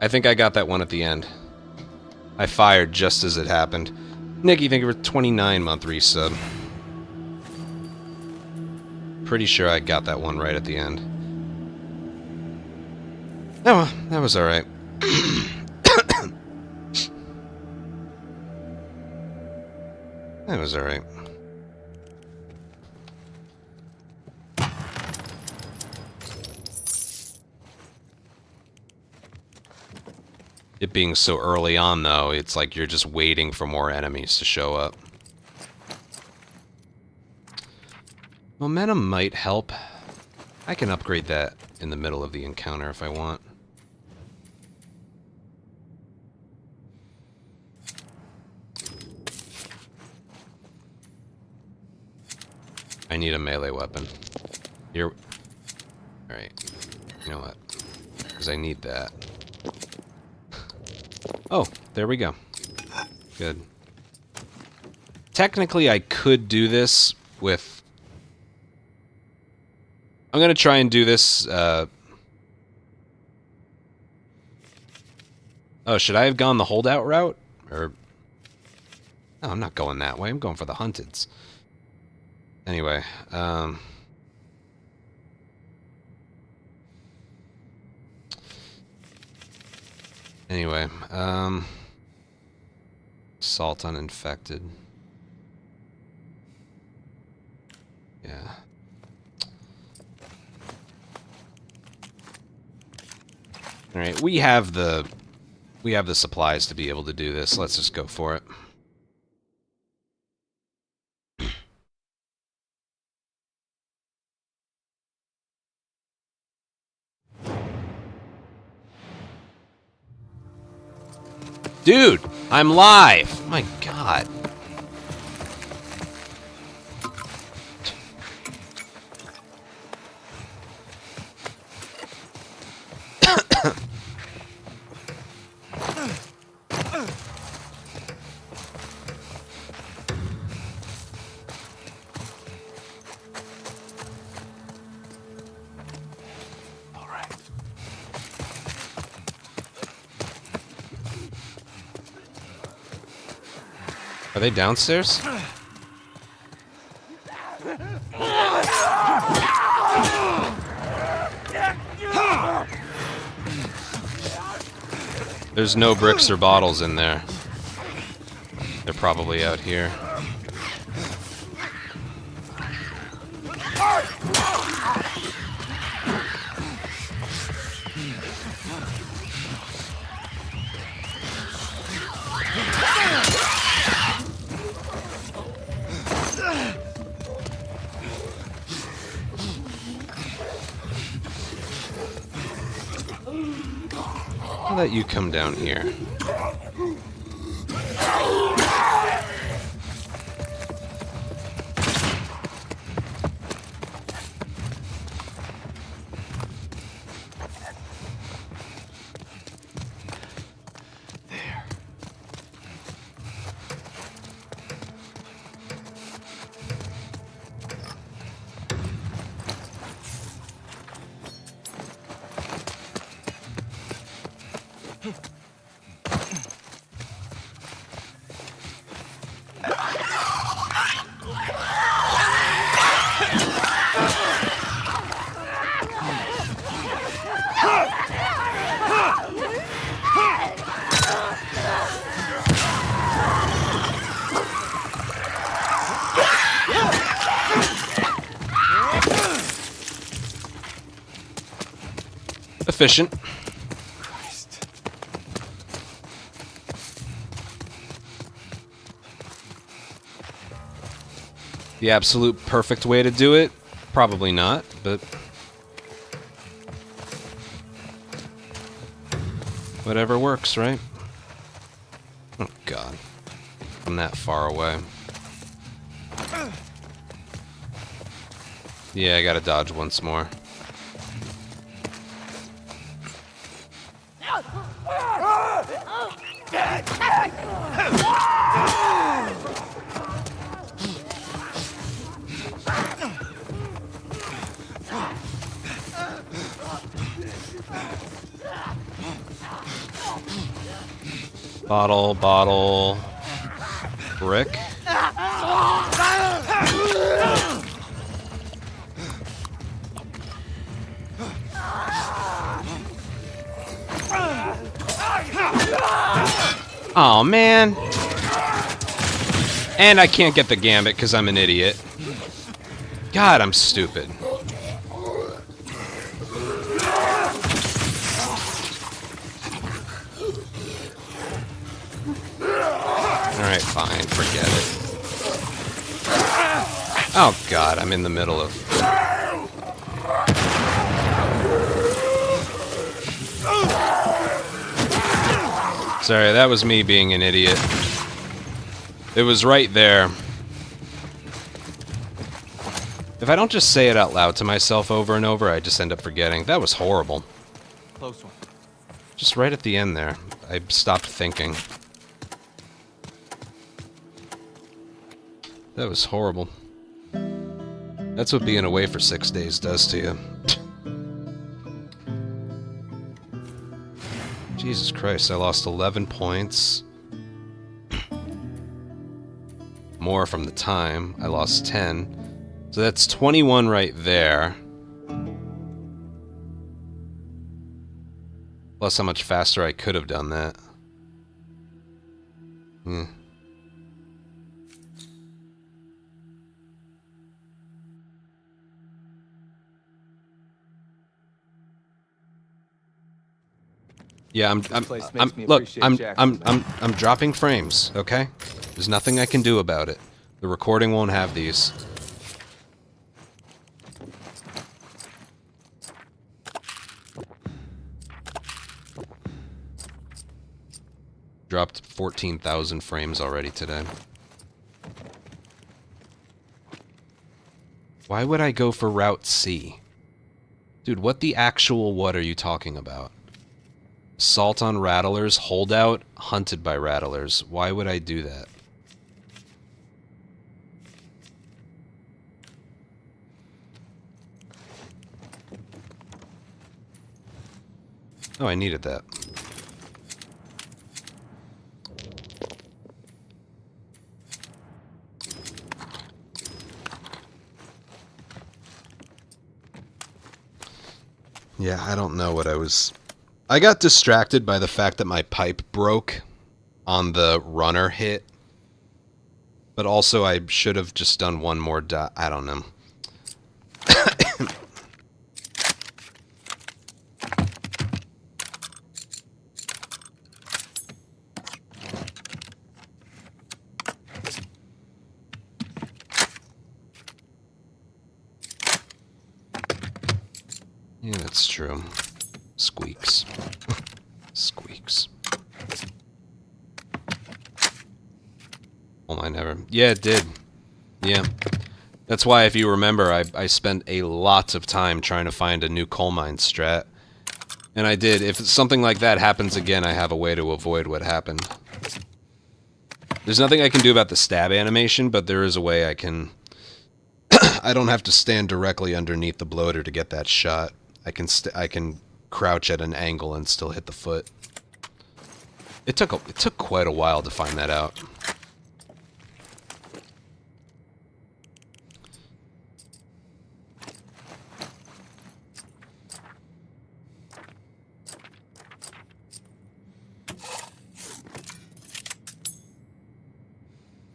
I think I got that one at the end. I fired just as it happened. Nikki, thank you for 29-month resub. Pretty sure I got that one right at the end. Oh, that was alright. That was alright. It being so early on, though, it's like you're just waiting for more enemies to show up. Momentum might help. I can upgrade that in the middle of the encounter if I want. I need a melee weapon. Here. Alright. You know what? Because I need that. Oh, there we go. Good. Technically, I could do this with... I'm going to try and do this... Oh, should I have gone the holdout route? Or... No, I'm not going that way. I'm going for the hunteds. Anyway, Assault on infected. Yeah. Alright, we have the supplies to be able to do this. Let's just go for it. Dude, I'm live! My God. Are they downstairs? There's no bricks or bottles in there. They're probably out here. I'll let you come down here. Efficient. Christ. The absolute perfect way to do it? Probably not, but... whatever works, right? Oh, God. I'm that far away. Yeah, I gotta dodge once more. Bottle, brick. Oh man. And I can't get the gambit because I'm an idiot. God, I'm stupid. Alright, fine, forget it. Oh God, I'm in the middle of... Sorry, that was me being an idiot. It was right there. If I don't just say it out loud to myself over and over, I just end up forgetting. That was horrible. Close one. Just right at the end there, I stopped thinking. That was horrible. That's what being away for 6 days does to you. Jesus Christ, I lost 11 points. More from the time. I lost 10. So that's 21 right there. Plus how much faster I could have done that. Yeah, I'm dropping frames, okay? There's nothing I can do about it. The recording won't have these. Dropped 14,000 frames already today. Why would I go for Route C? Dude, what the actual what are you talking about? Assault on rattlers, holdout, hunted by rattlers. Why would I do that? Oh, I needed that. Yeah, I don't know what I was... I got distracted by the fact that my pipe broke on the runner hit. But also I should have just done one more I don't know. Yeah, that's true. Squeaks. Squeaks. Oh, I never... Yeah, it did. Yeah. That's why, if you remember, I spent a lot of time trying to find a new coal mine strat. And I did. If something like that happens again, I have a way to avoid what happened. There's nothing I can do about the stab animation, but there is a way I can... I don't have to stand directly underneath the bloater to get that shot. I can crouch at an angle and still hit the foot. It took quite a while to find that out.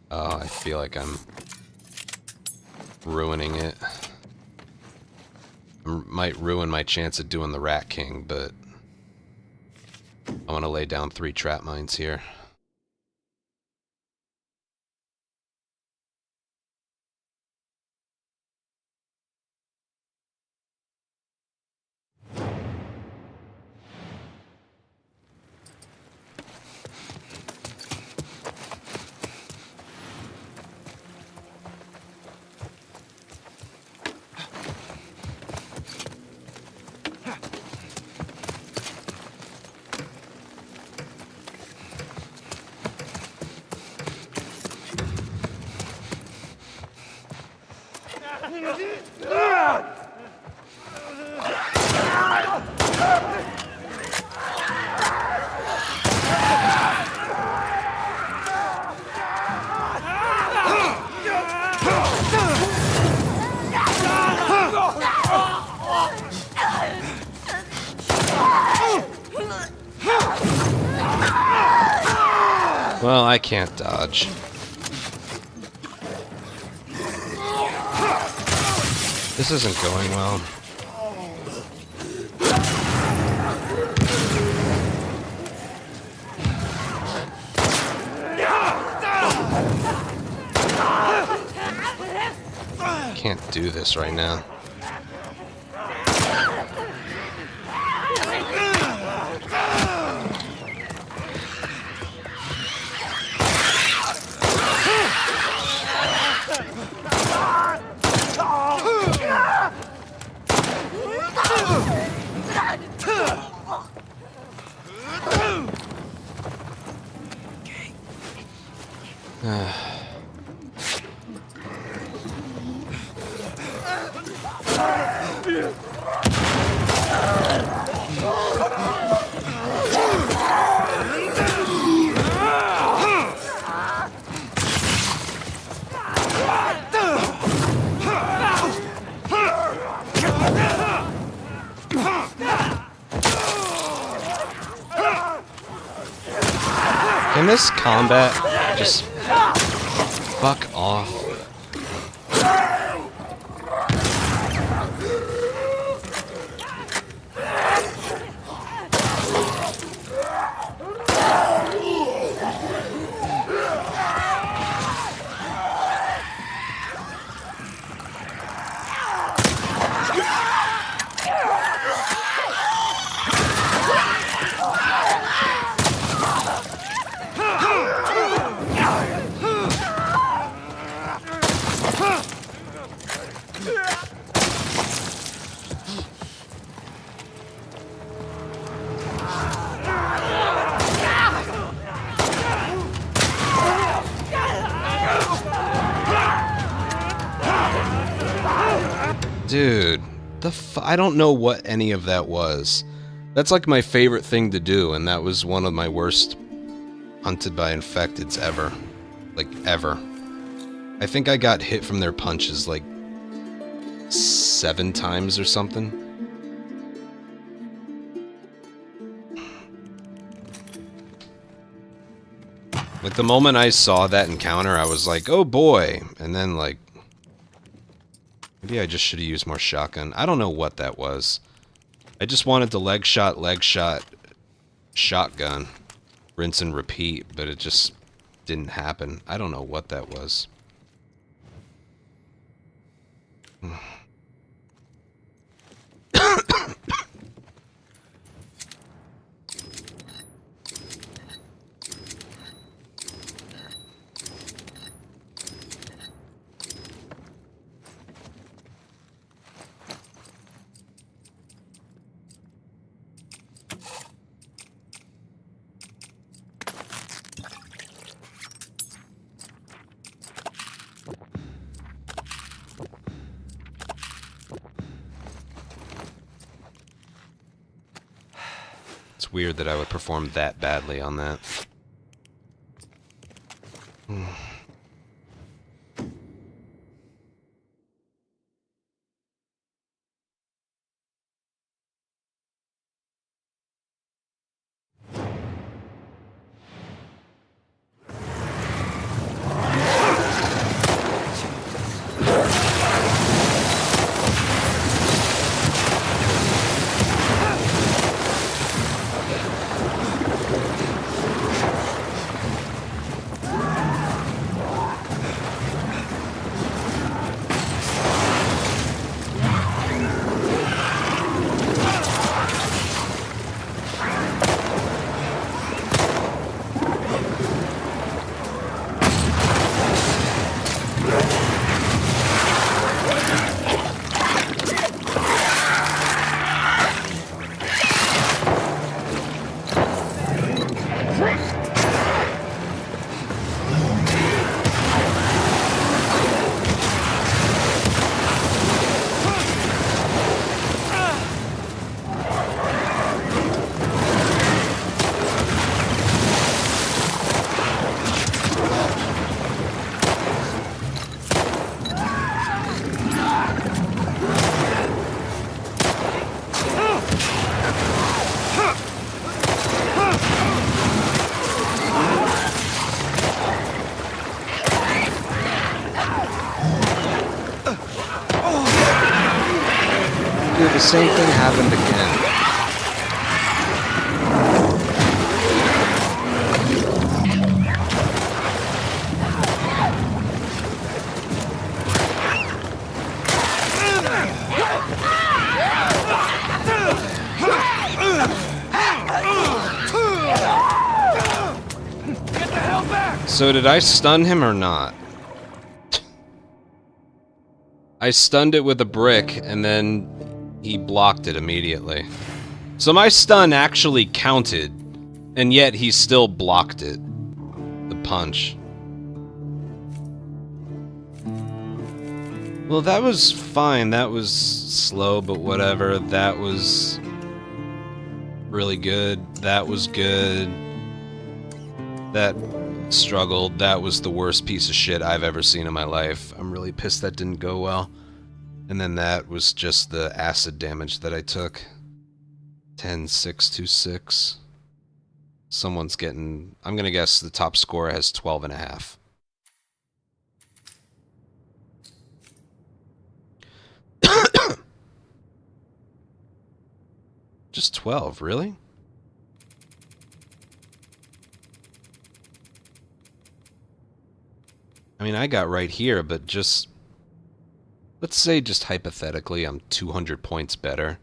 Oh, I feel like I'm ruining it. Might ruin my chance of doing the Rat King, but I want to lay down 3 trap mines here. Well, I can't dodge. This isn't going well. Can't do this right now. Can this combat just fuck off? Dude, I don't know what any of that was. That's like my favorite thing to do, and that was one of my worst hunted by infecteds ever. Like, ever. I think I got hit from their punches like 7 times or something. Like, the moment I saw that encounter, I was like, oh boy, and then like, maybe I just should have used more shotgun. I don't know what that was. I just wanted the leg shot, shotgun. Rinse and repeat, but it just didn't happen. I don't know what that was. It's weird that I would perform that badly on that. Dude, the same thing happened again. So did I stun him or not? I stunned it with a brick, and then he blocked it immediately. So my stun actually counted, and yet he still blocked it. The punch. Well, that was fine. That was slow, but whatever. That was really good. That was good. That struggled. That was the worst piece of shit I've ever seen in my life. I'm really pissed that didn't go well. And then that was just the acid damage that I took. 10, 6, 2, 6. Someone's getting... I'm gonna guess the top score has 12.5. Just 12, really? I mean, I got right here, but just... Let's say, just hypothetically, I'm 200 points better.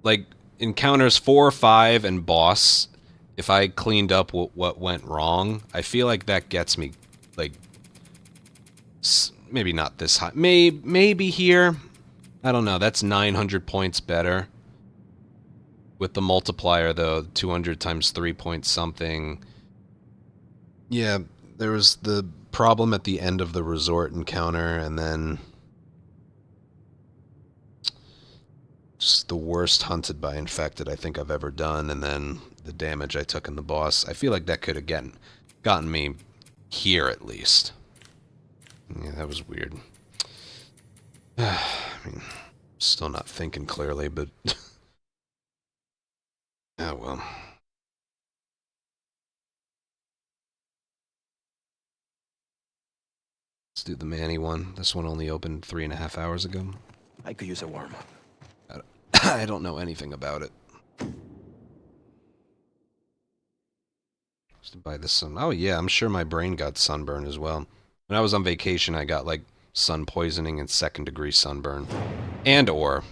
Like, encounters 4, 5, and boss, if I cleaned up what went wrong, I feel like that gets me, like... Maybe not this high. Maybe here. I don't know. That's 900 points better. With the multiplier, though, 200 times 3 point something. Yeah, there was the problem at the end of the resort encounter, and then just the worst hunted by infected I think I've ever done, and then the damage I took in the boss. I feel like that could have gotten me here at least. Yeah, that was weird. I mean, still not thinking clearly, but... Oh, well. Let's do the Manny one. This one only opened 3.5 hours ago. I could use a warm up. I don't know anything about it. Just to buy this sun. Oh yeah, I'm sure my brain got sunburn as well. When I was on vacation, I got like sun poisoning and 2nd-degree sunburn, and or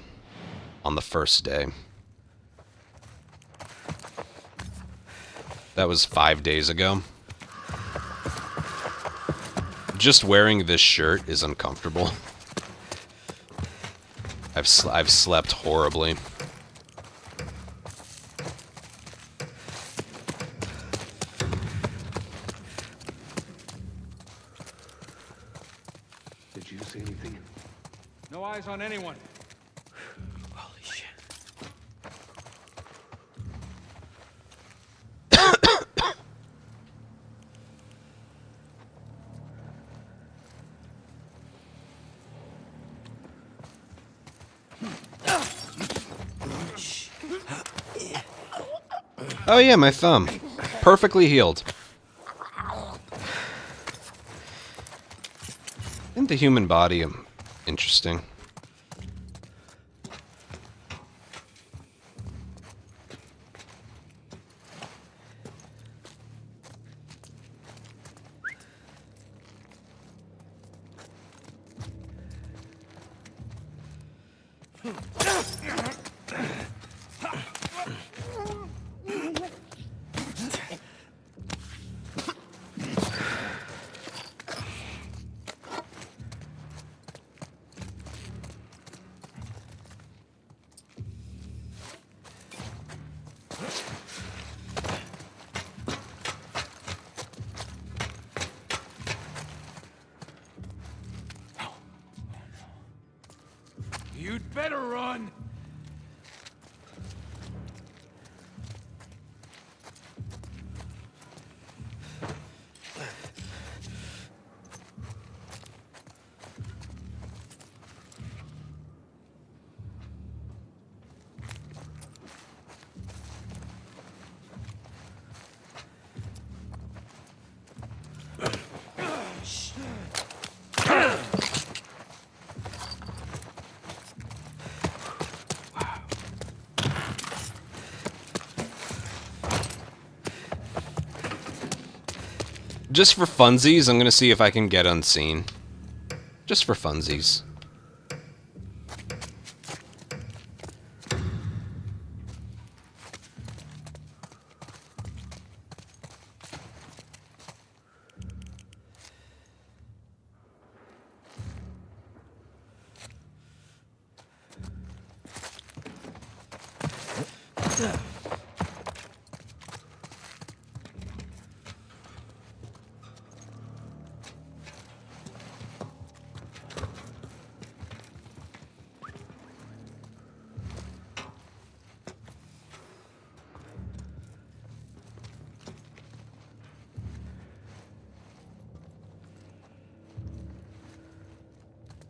on the first day. That was 5 days ago. Just wearing this shirt is uncomfortable. I've slept horribly. Did you see anything? No eyes on anyone. Holy shit. Oh yeah, my thumb. Perfectly healed. Isn't the human body interesting? You'd better run. Just for funsies, I'm gonna see if I can get unseen. Just for funsies.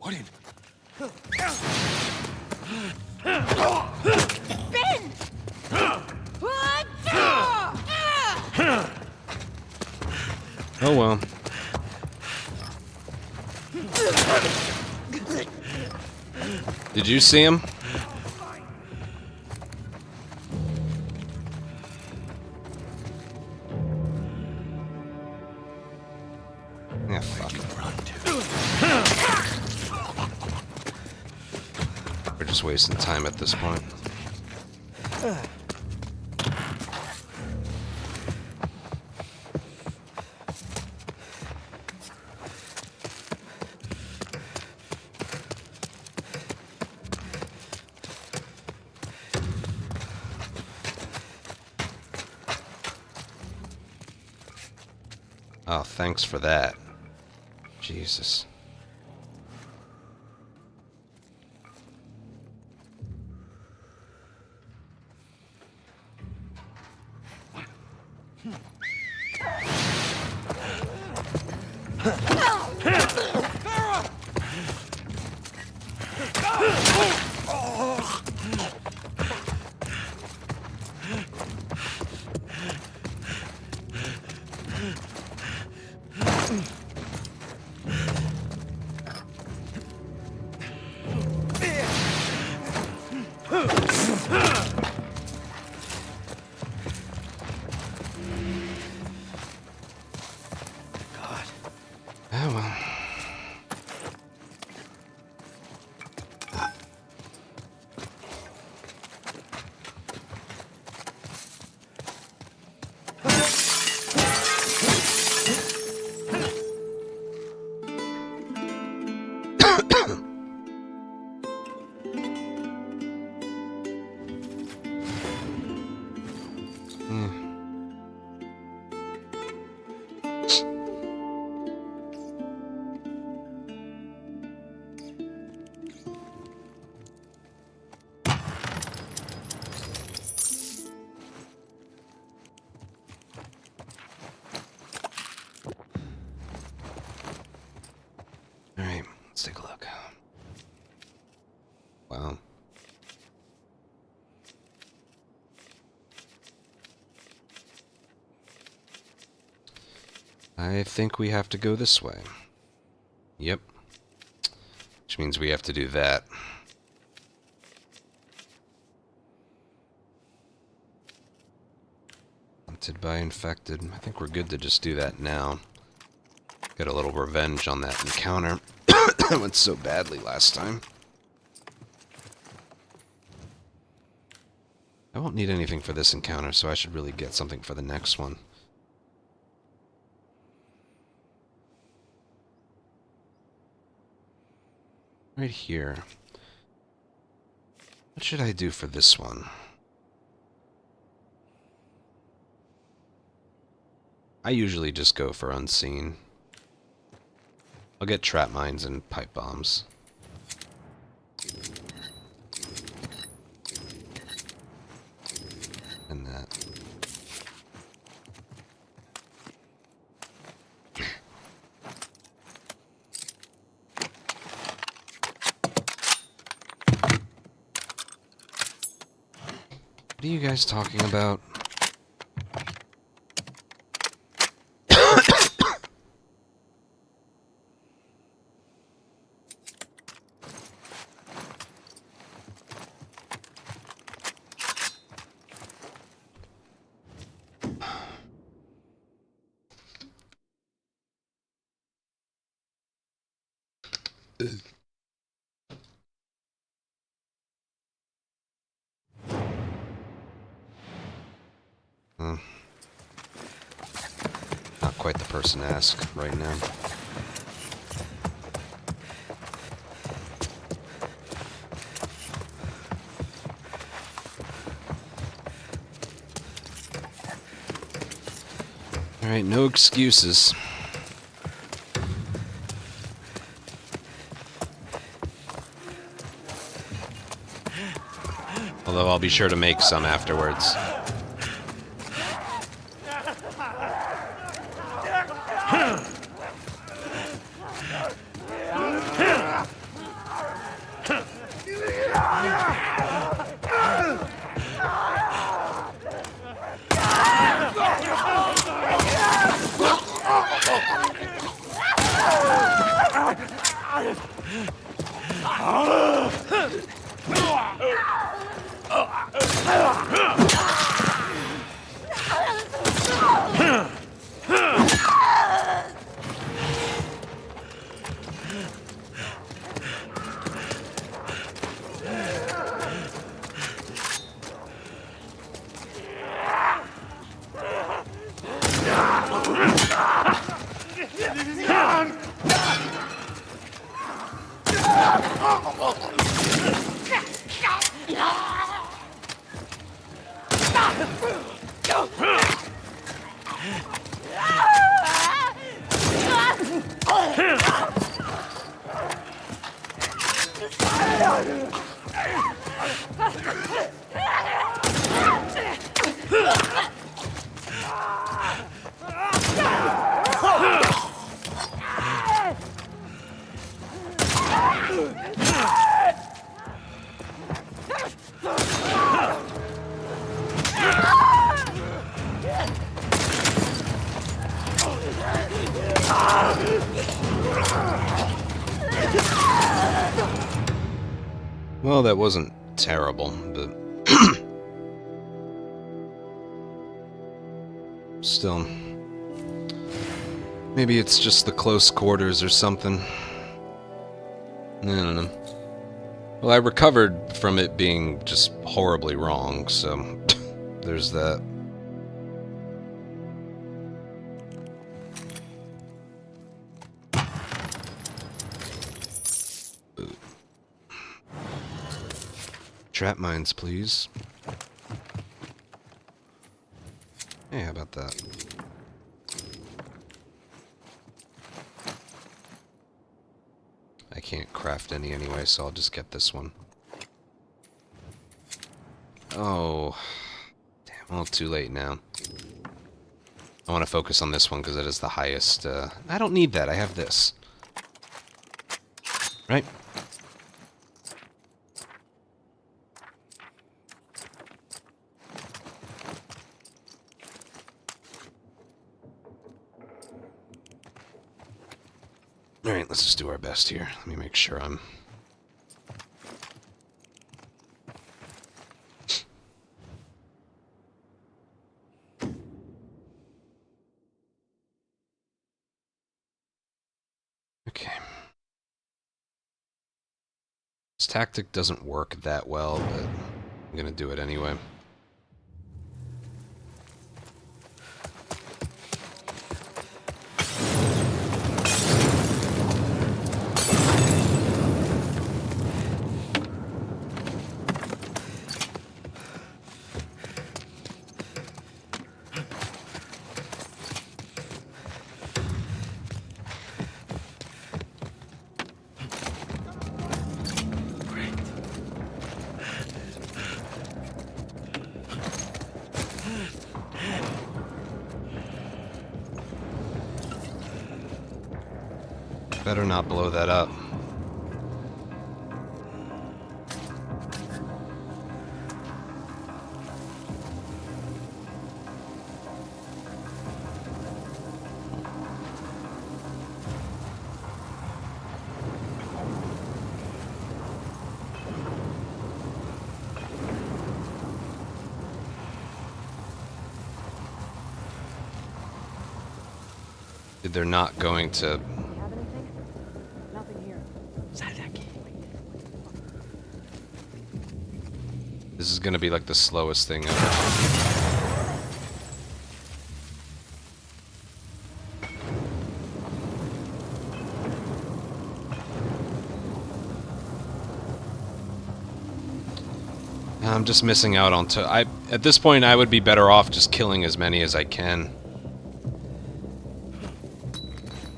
What in? Ben! Oh well. Did you see him? Yeah, fuck it. We're just wasting time at this point. Oh, thanks for that. Jesus. Oh well. Alright, let's take a look. Wow. I think we have to go this way. Yep. Which means we have to do that. Hunted by infected. I think we're good to just do that now. Get a little revenge on that encounter. That went so badly last time. I won't need anything for this encounter, so I should really get something for the next one. Right here. What should I do for this one? I usually just go for unseen. I'll get trap mines and pipe bombs. And that. What are you guys talking about? Not quite the person to ask right now. Alright, no excuses. Although I'll be sure to make some afterwards. Well, that wasn't terrible, but still, maybe it's just the close quarters or something. I don't know. Well, I recovered from it being just horribly wrong, so there's that. Trap mines, please. Hey, how about that? I can't craft any anyway, so I'll just get this one. Oh. Damn, well, too late now. I want to focus on this one because it is the highest. I don't need that, I have this. Right? Alright, let's just do our best here. Let me make sure I'm... Okay. This tactic doesn't work that well, but I'm gonna do it anyway. Better not blow that up. They're not going to... Have anything? Nothing here. This is gonna be like the slowest thing ever. I'm just missing out on... At this point, I would be better off just killing as many as I can.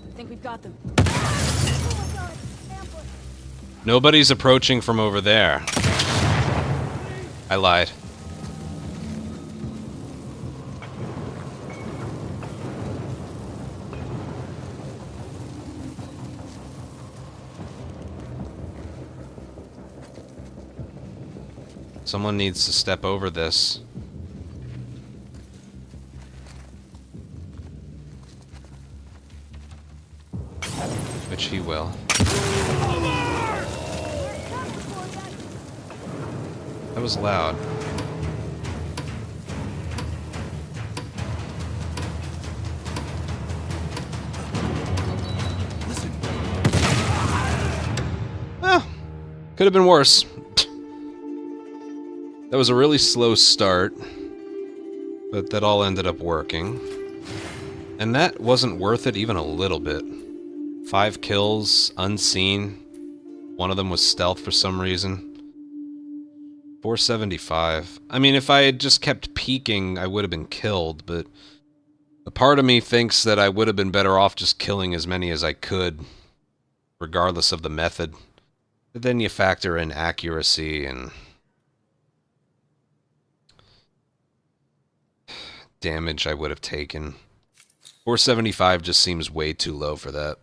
I think we've got them. Nobody's approaching from over there. I lied. Someone needs to step over this. Which he will. was loud. Well, could have been worse. That was a really slow start, but that all ended up working. And that wasn't worth it even a little bit. 5 kills, unseen. One of them was stealth for some reason. 475. I mean, if I had just kept peeking, I would have been killed, but a part of me thinks that I would have been better off just killing as many as I could, regardless of the method. But then you factor in accuracy and damage I would have taken. 475 just seems way too low for that.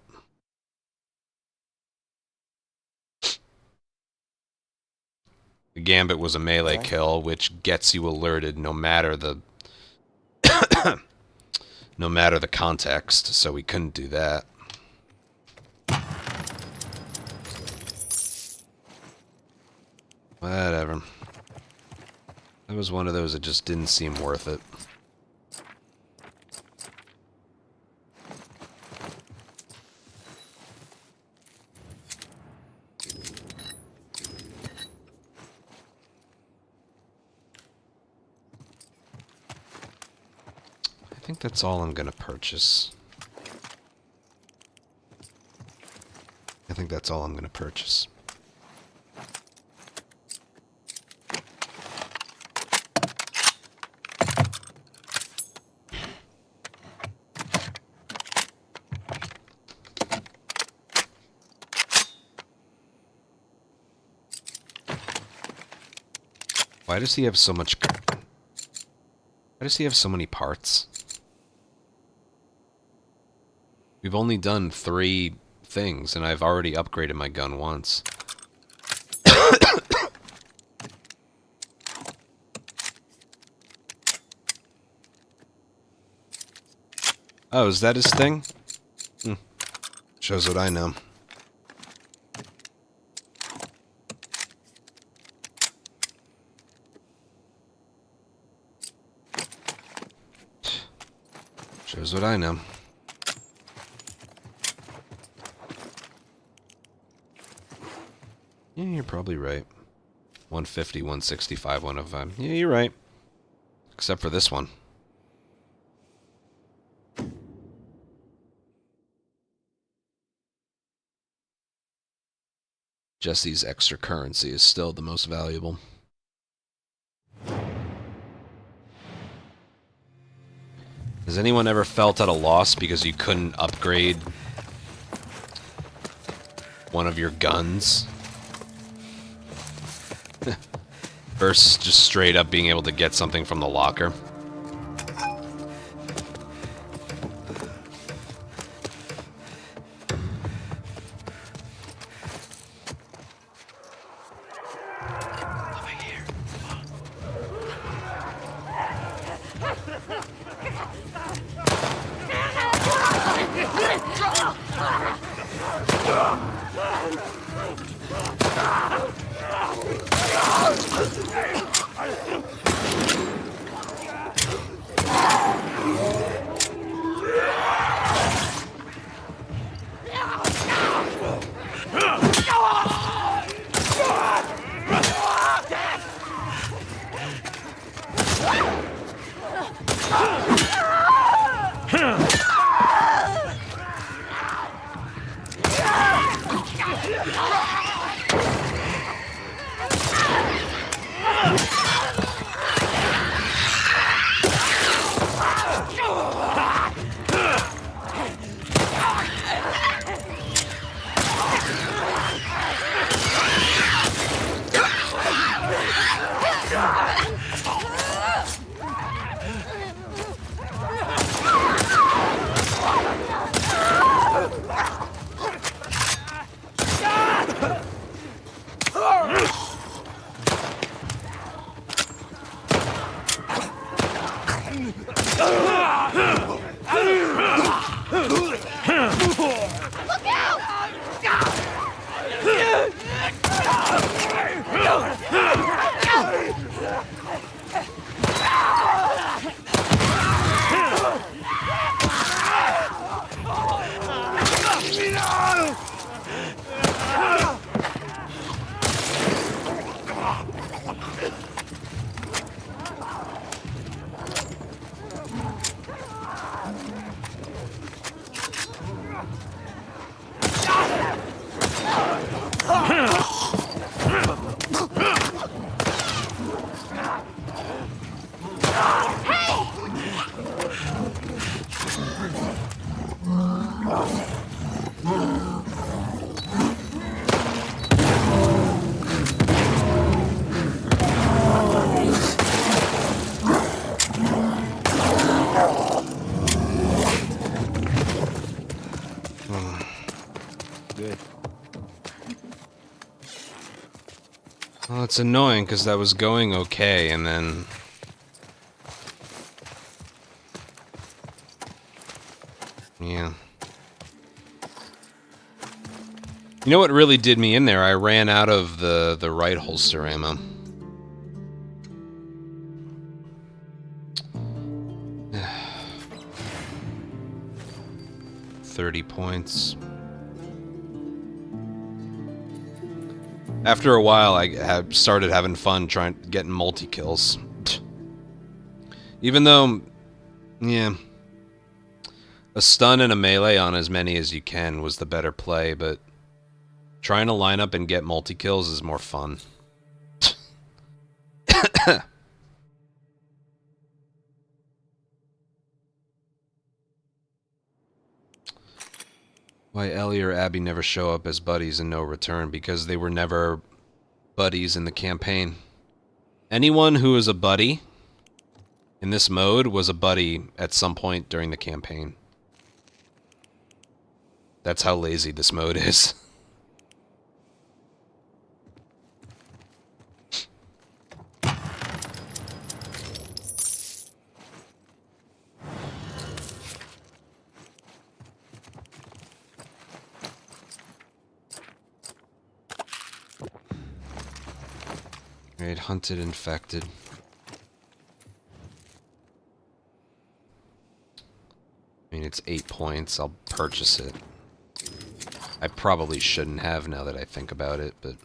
The Gambit was a melee kill, which gets you alerted no matter the no matter the context, so we couldn't do that. Whatever. That was one of those that just didn't seem worth it. I think that's all I'm gonna purchase. I think that's all I'm gonna purchase. Why does he have so much... Why does he have so many parts? We've only done 3 things, and I've already upgraded my gun once. Oh, is that his thing? Shows what I know. Shows what I know. Yeah, you're probably right. 150, 165, 105. Yeah, you're right. Except for this one. Jesse's extra currency is still the most valuable. Has anyone ever felt at a loss because you couldn't upgrade one of your guns? Versus just straight up being able to get something from the locker? Well, it's annoying because that was going okay, and then... Yeah. You know what really did me in there? I ran out of the right holster ammo. $30 points. After a while, I started having fun getting multi-kills. Even though, yeah, a stun and a melee on as many as you can was the better play, but trying to line up and get multi-kills is more fun. Why Ellie or Abby never show up as buddies and no return? Because they were never buddies in the campaign. Anyone who is a buddy in this mode was a buddy at some point during the campaign. That's how lazy this mode is. Right, hunted, infected. I mean, it's 8 points. I'll purchase it. I probably shouldn't have now that I think about it, but...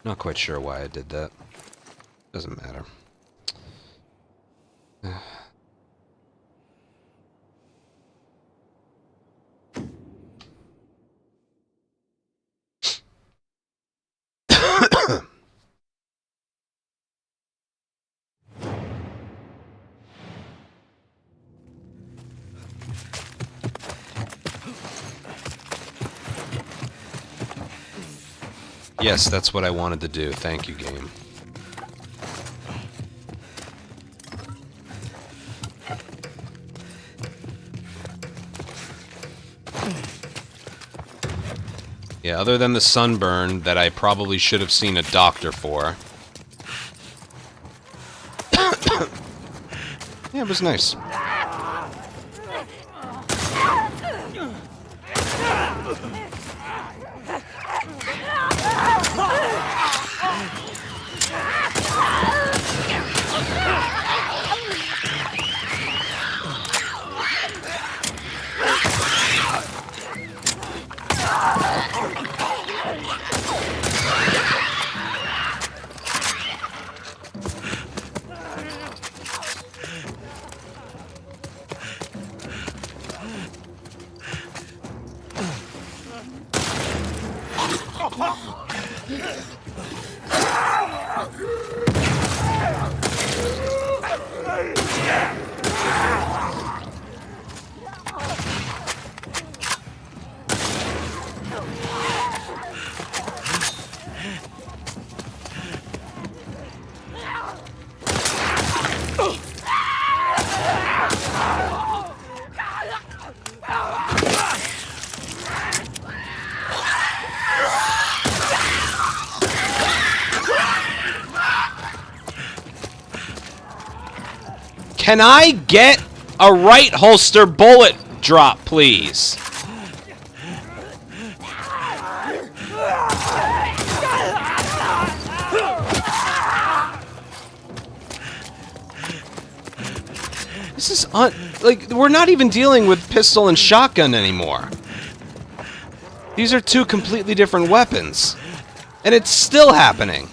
Not quite sure why I did that. Doesn't matter. Yes, that's what I wanted to do. Thank you, game. Yeah, other than the sunburn that I probably should have seen a doctor for. Yeah, it was nice. Can I get a right holster bullet drop, please? This is like, we're not even dealing with pistol and shotgun anymore. These are two completely different weapons. And it's still happening.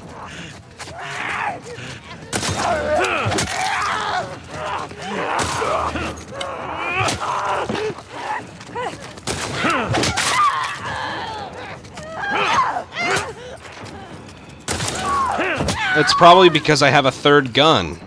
It's probably because I have a third gun.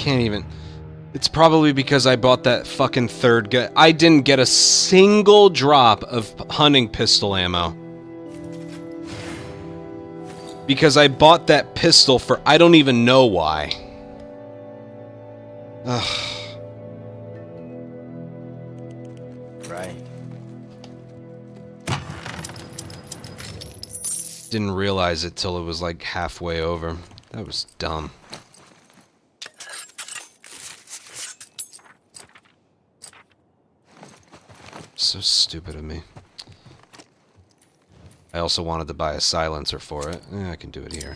can't even... It's probably because I bought that fucking third gun. I didn't get a single drop of hunting pistol ammo. Because I bought that pistol for I don't even know why. Ugh. Right. Didn't realize it till it was like halfway over. That was dumb. So stupid of me. I also wanted to buy a silencer for it. I can do it here.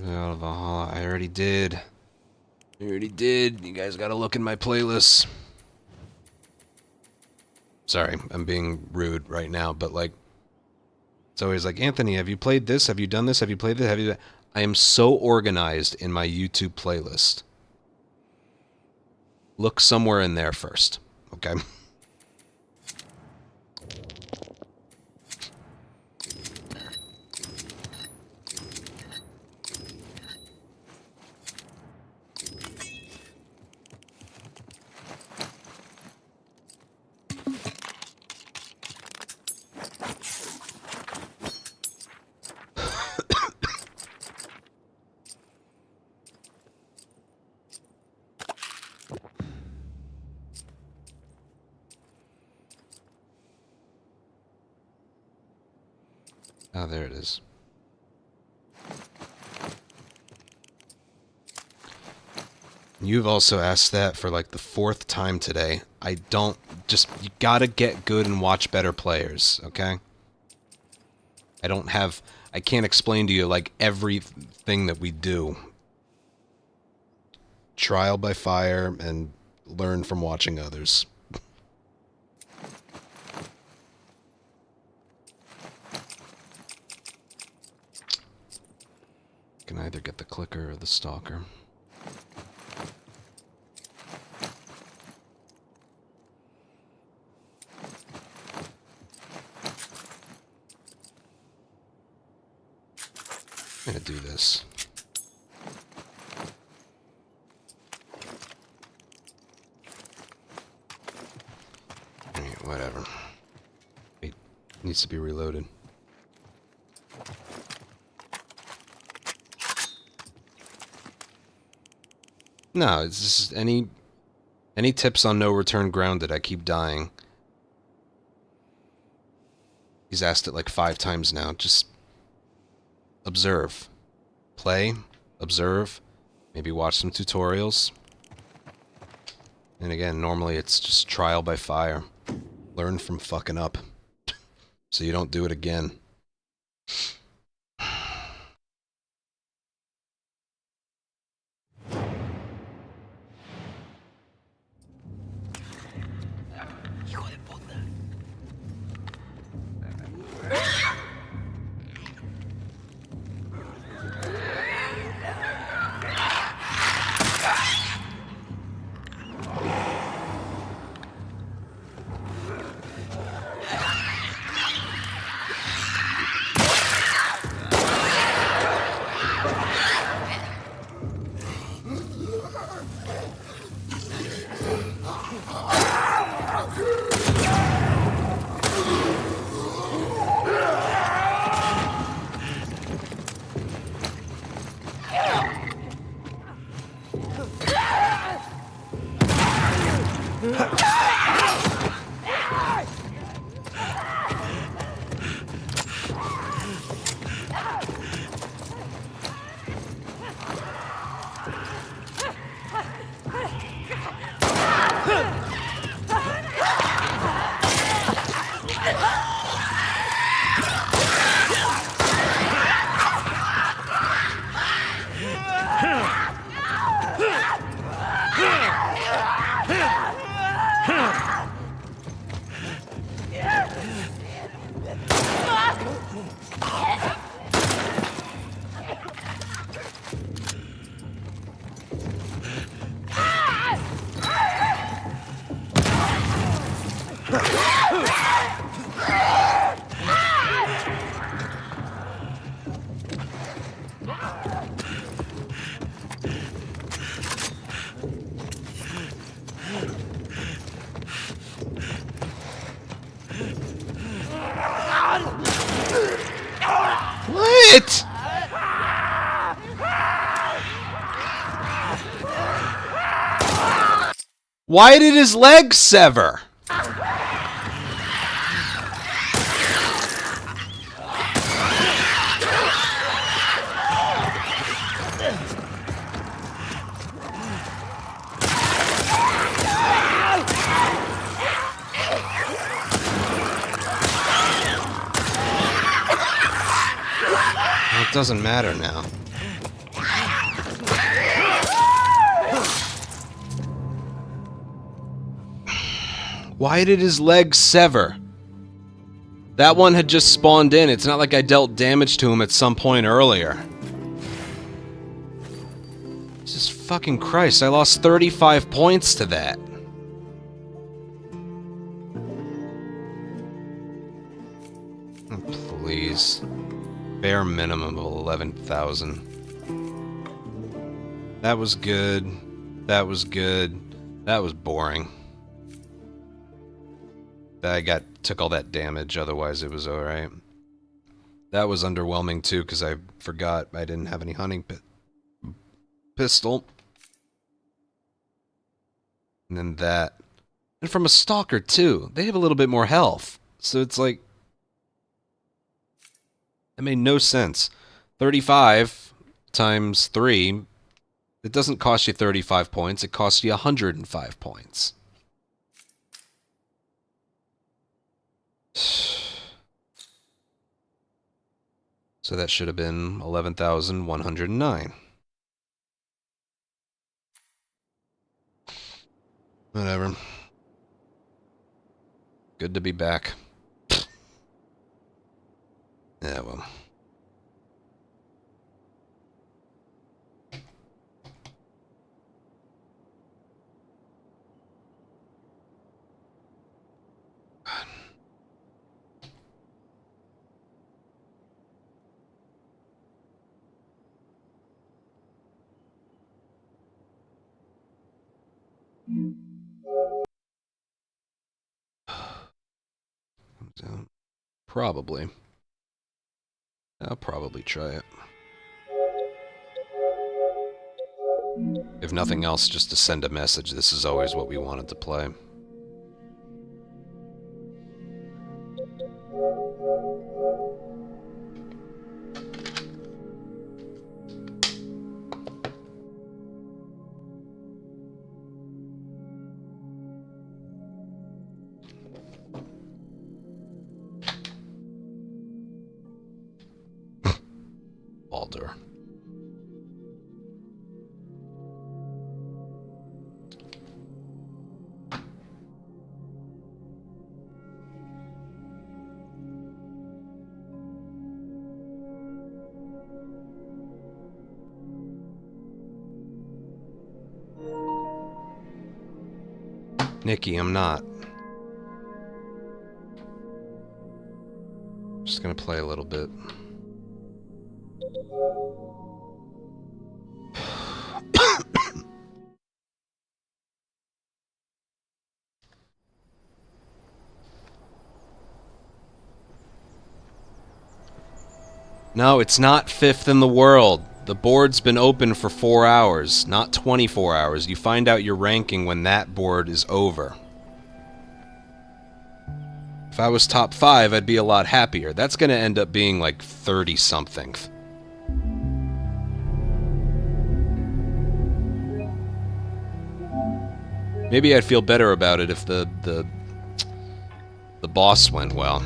Out of Valhalla. I already did. You guys gotta look in my playlists. Sorry, I'm being rude right now, but like, it's always like, Anthony, have you played this? Have you done this? Have you played this? Have you... I am so organized in my YouTube playlist. Look somewhere in there first, okay? Oh, there it is. You've also asked that for like the 4th time today. I don't... Just, you gotta get good and watch better players, okay? I don't have... I can't explain to you like everything that we do. Trial by fire and learn from watching others. Can either get the clicker or the stalker. I'm gonna do this. Alright, whatever. Wait, needs to be reloaded. No, it's just any tips on no return grounded. I keep dying. He's asked it like 5 times now. Just observe. Play, observe, maybe watch some tutorials. And again, normally it's just trial by fire. Learn from fucking up. So you don't do it again. Why did his leg sever? It doesn't matter now. Why did his leg sever? That one had just spawned in. It's not like I dealt damage to him at some point earlier. Jesus fucking Christ, I lost 35 points to that. Oh, please. Bare minimum of 11,000. That was good. That was good. That was boring. I took all that damage, otherwise it was alright. That was underwhelming too, because I forgot I didn't have any hunting pistol. And then that. And from a stalker too. They have a little bit more health. So it's like... That made no sense. 35 times 3, it doesn't cost you 35 points, it costs you 105 points. So that should have been 11,109. Whatever. Good to be back. Yeah, well. Probably. I'll probably try it. If nothing else, just to send a message, this is always what we wanted to play. Baldur. Nikki, I'm not. Just gonna play a little bit. No, it's not 5th in the world. The board's been open for 4 hours, not 24 hours. You find out your ranking when that board is over. If I was top 5, I'd be a lot happier. That's gonna end up being like 30-something. Maybe I'd feel better about it if the boss went well.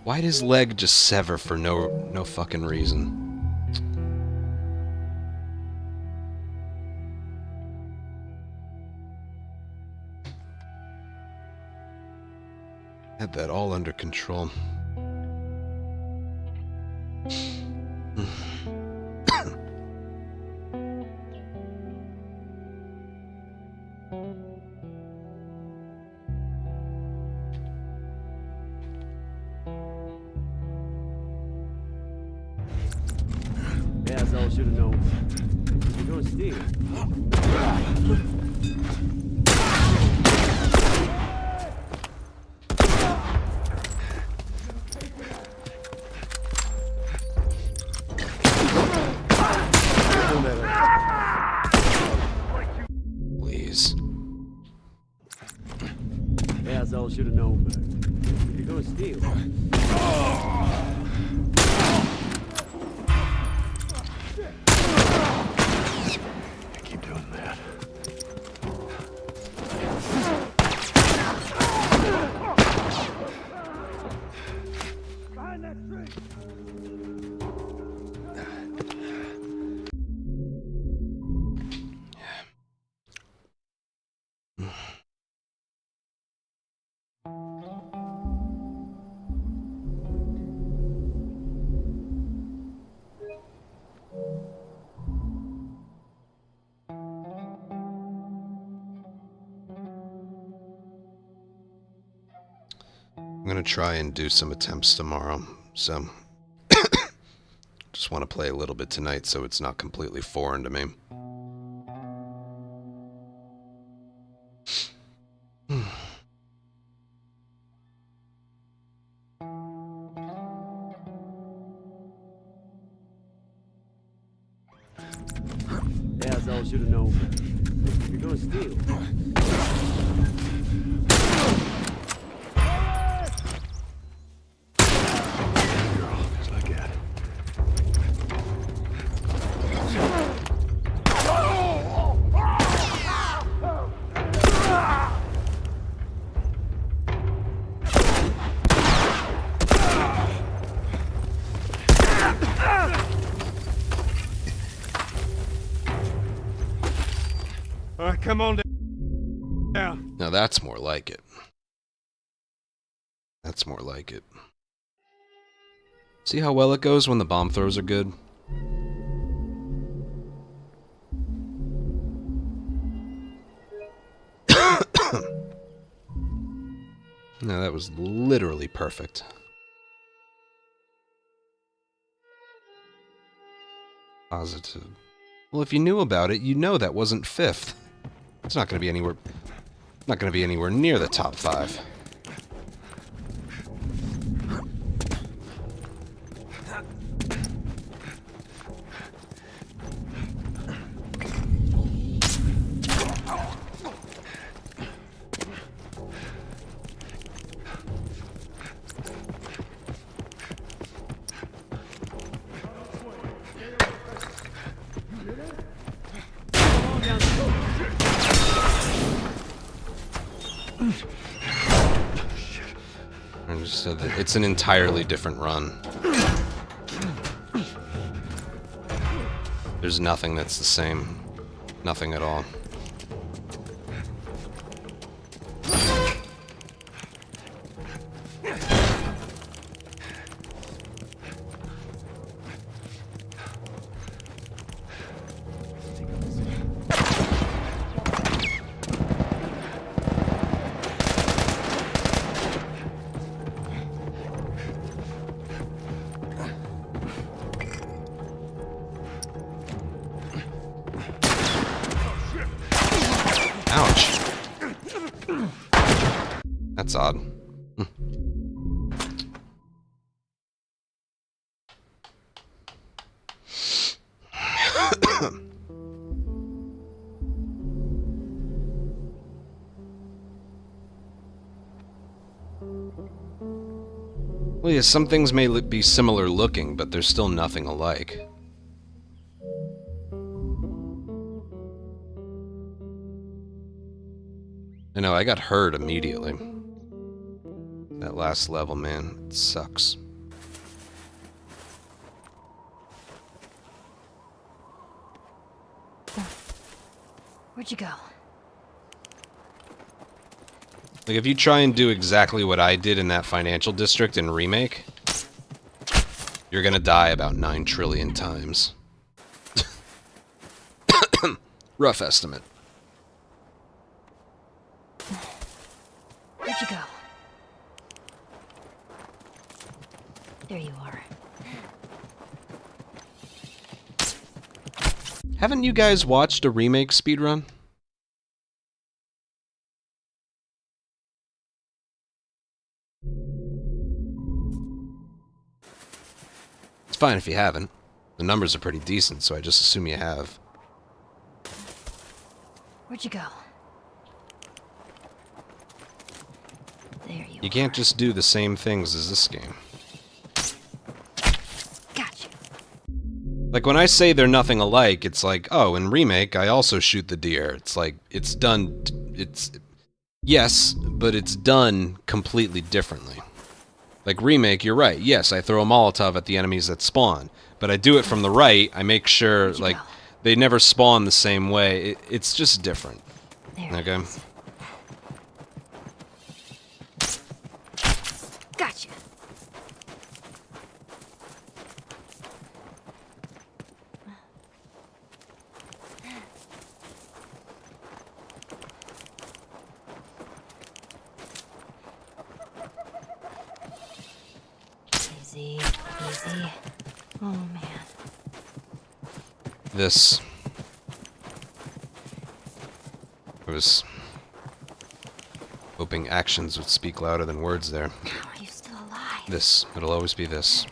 Why'd his leg just sever for no fucking reason? Had that all under control. Asshole should have known. You're going steam. I'm gonna try and do some attempts tomorrow, so just want to play a little bit tonight so it's not completely foreign to me. Assholes should have known. You're gonna steal. All right, come on down. Now that's more like it. That's more like it. See how well it goes when the bomb throws are good? No, that was literally perfect. Positive. Well, if you knew about it, you know that wasn't fifth. It's not going to be anywhere. Not going to be anywhere near the top 5. I just said that it's an entirely different run. There's nothing that's the same. Nothing at all. Ouch. That's odd. Well, yeah, some things may be similar looking, but they're still nothing alike. I know, I got hurt immediately. That last level, man, it sucks. Where'd you go? Like, if you try and do exactly what I did in that financial district in Remake, you're gonna die about 9 trillion times. Rough estimate. Where'd you go? There you are. Haven't you guys watched a Remake speedrun? It's fine if you haven't. The numbers are pretty decent, so I just assume you have. Where'd you go? There you You can't just do the same things as this game. Got you. Like, when I say they're nothing alike, it's like, oh, in Remake, I also shoot the deer. It's like, it's done, it's... Yes, but it's done completely differently. Like, Remake, you're right. Yes, I throw a Molotov at the enemies that spawn. But I do it from the right. I make sure, like, they never spawn the same way. It's just different. There Okay? Gotcha. this. I was hoping actions would speak louder than words there. How are you still alive? This. It'll always be this.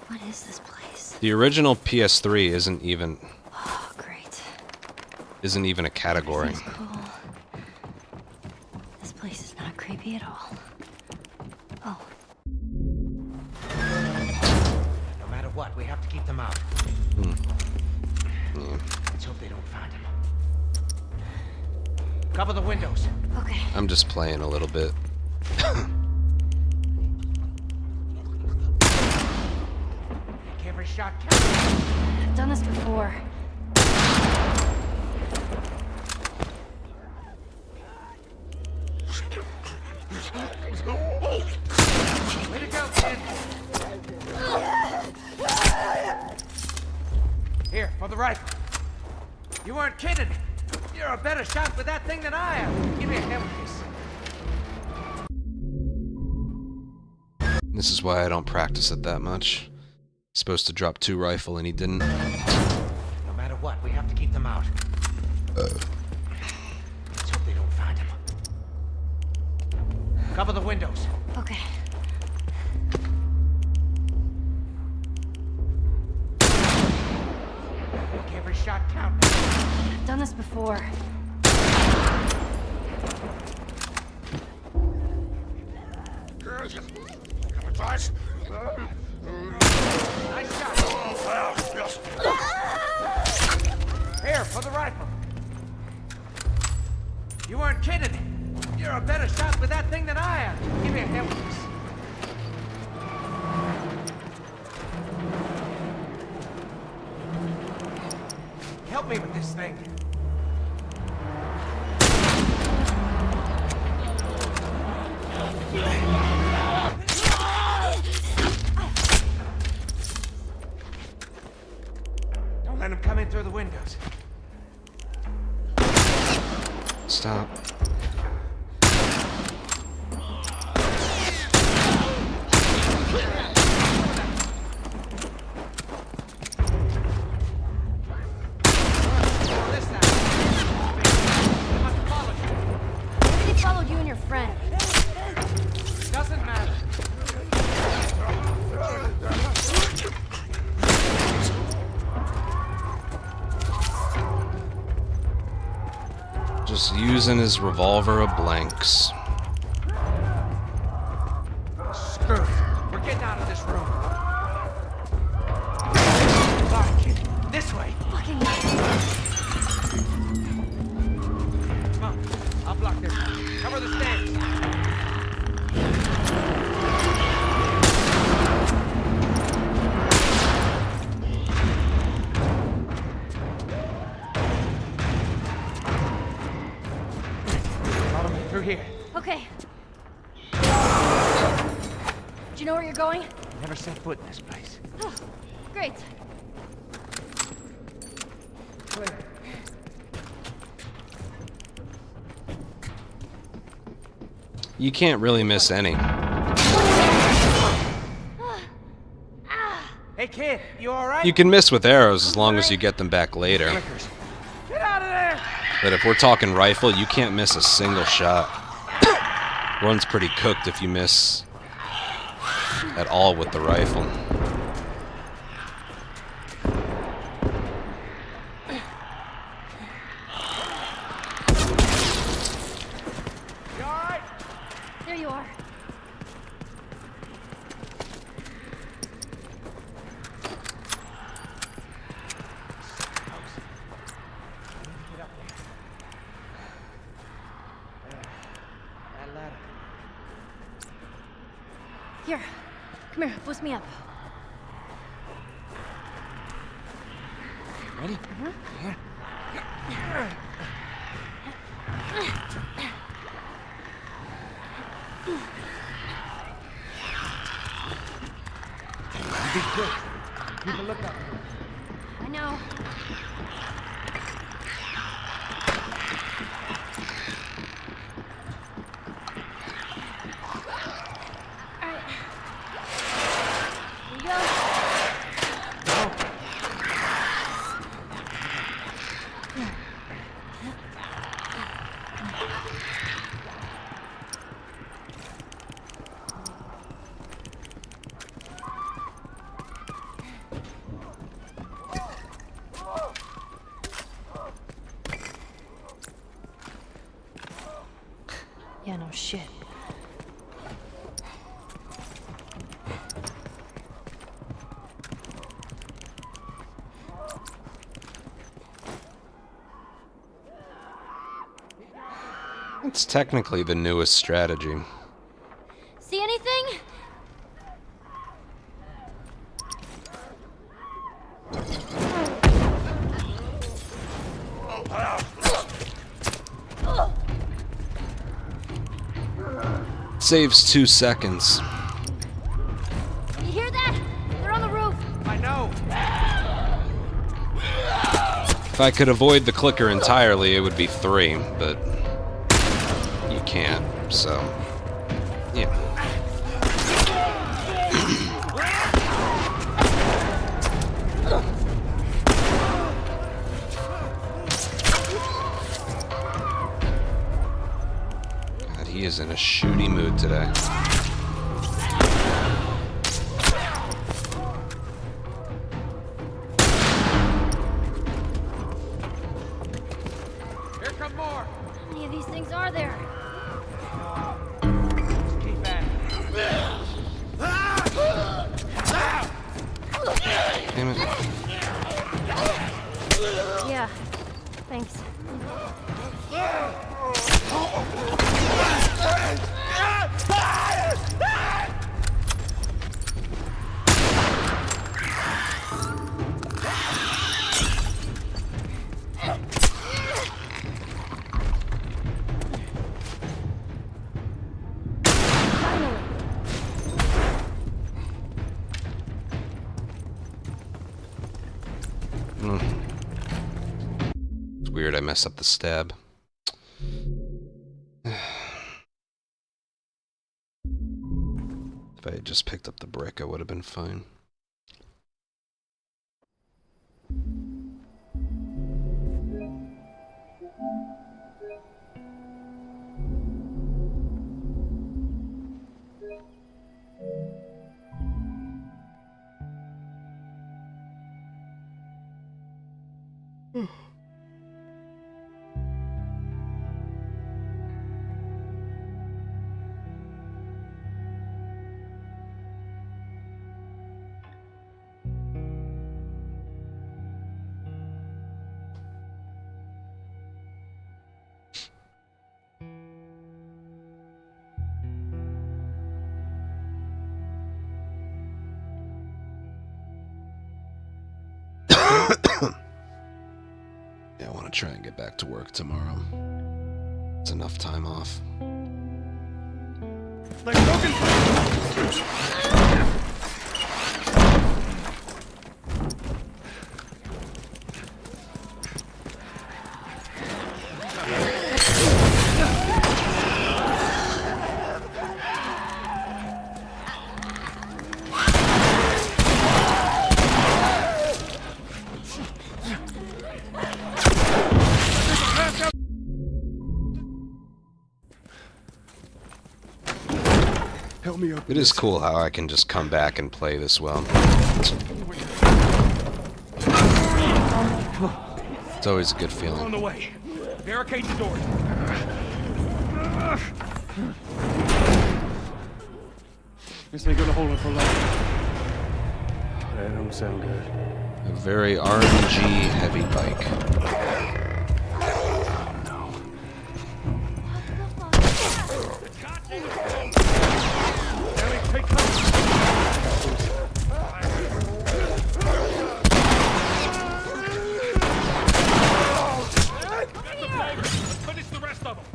What is this place? The original PS3 isn't even Oh, great. a category. This is cool. This place is not creepy at all. Oh, No matter what, we have to keep them out. Yeah. Let's hope they don't find him. Cover the windows. okay. I'm just playing a little bit. Make every shot count. I've done this before. Way to go, kid. Here, for the rifle. You weren't kidding. You're a better shot with that thing than I am. Give me a hand with this. This is why I don't practice it that much. Supposed to drop 2 rifle and he didn't. No matter what, we have to keep them out. Let's hope they don't find him. Cover the windows. Okay. Make every shot count. I've done this before. Nice shot. Here, for the rifle. You weren't kidding. You're a better shot with that thing than I am. Give me a hand with this. Help me with this thing. Don't let him come in through the windows. Stop. This now. They must have followed you. They followed you and your friend. Doesn't matter. Just using his revolver of blanks. Screw it. We're getting out of this room. Sorry, kid. This way. Fucking Come on. I'll block this. Cover the stairs. Follow me through here. Okay. Do you know where you're going? Never set foot in this place. Oh, great. Clear. You can't really miss any. Hey, kid. You all right? You can miss with arrows as long as you get them back later. Clickers. Get out of there! But if we're talking rifle, you can't miss a single shot. One's pretty cooked if you miss at all with the rifle. You all right? There you are. Get up there. That ladder. Here. Come here. Boost me up. Ready? Yeah. Be quick. Keep a lookout. I know. Alright. Here you go. Yeah, no shit. It's technically the newest strategy. See anything? Saves 2 seconds. You hear that? They're on the roof. I know. If I could avoid the clicker entirely, it would be 3, but you can't, so yeah. God, he is in a shooty mood today. Here come more. How many of these things are there? Keep at it. Damn it. Yeah. Thanks. It's weird I mess up the stab. If I had just picked up the brick, I would have been fine. Yeah, I want to try and get back to work tomorrow. It's enough time off. Like broken. Help me up. It is cool how I can just come back and play this well. It's always a good On feeling. the way. Barricade the door. This ain't gonna hold him for long. That don't sound good. A very RNG heavy bike. Ellie, take cover. Let's finish the rest of them.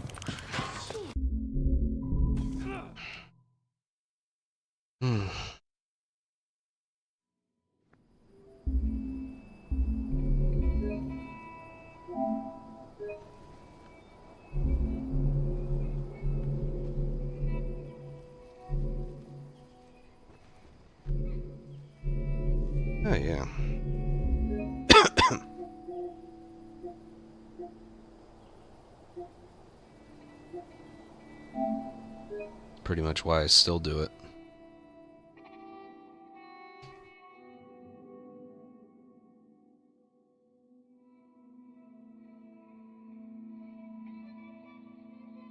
yeah. Pretty much why I still do it.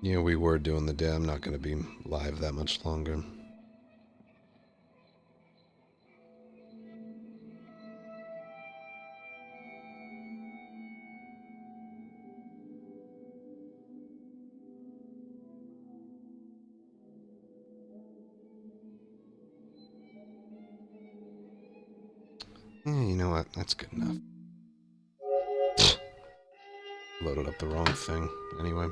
Yeah, we were doing the day. I'm not going to be live that much longer. You know what? That's good enough. Loaded up the wrong thing. Anyway.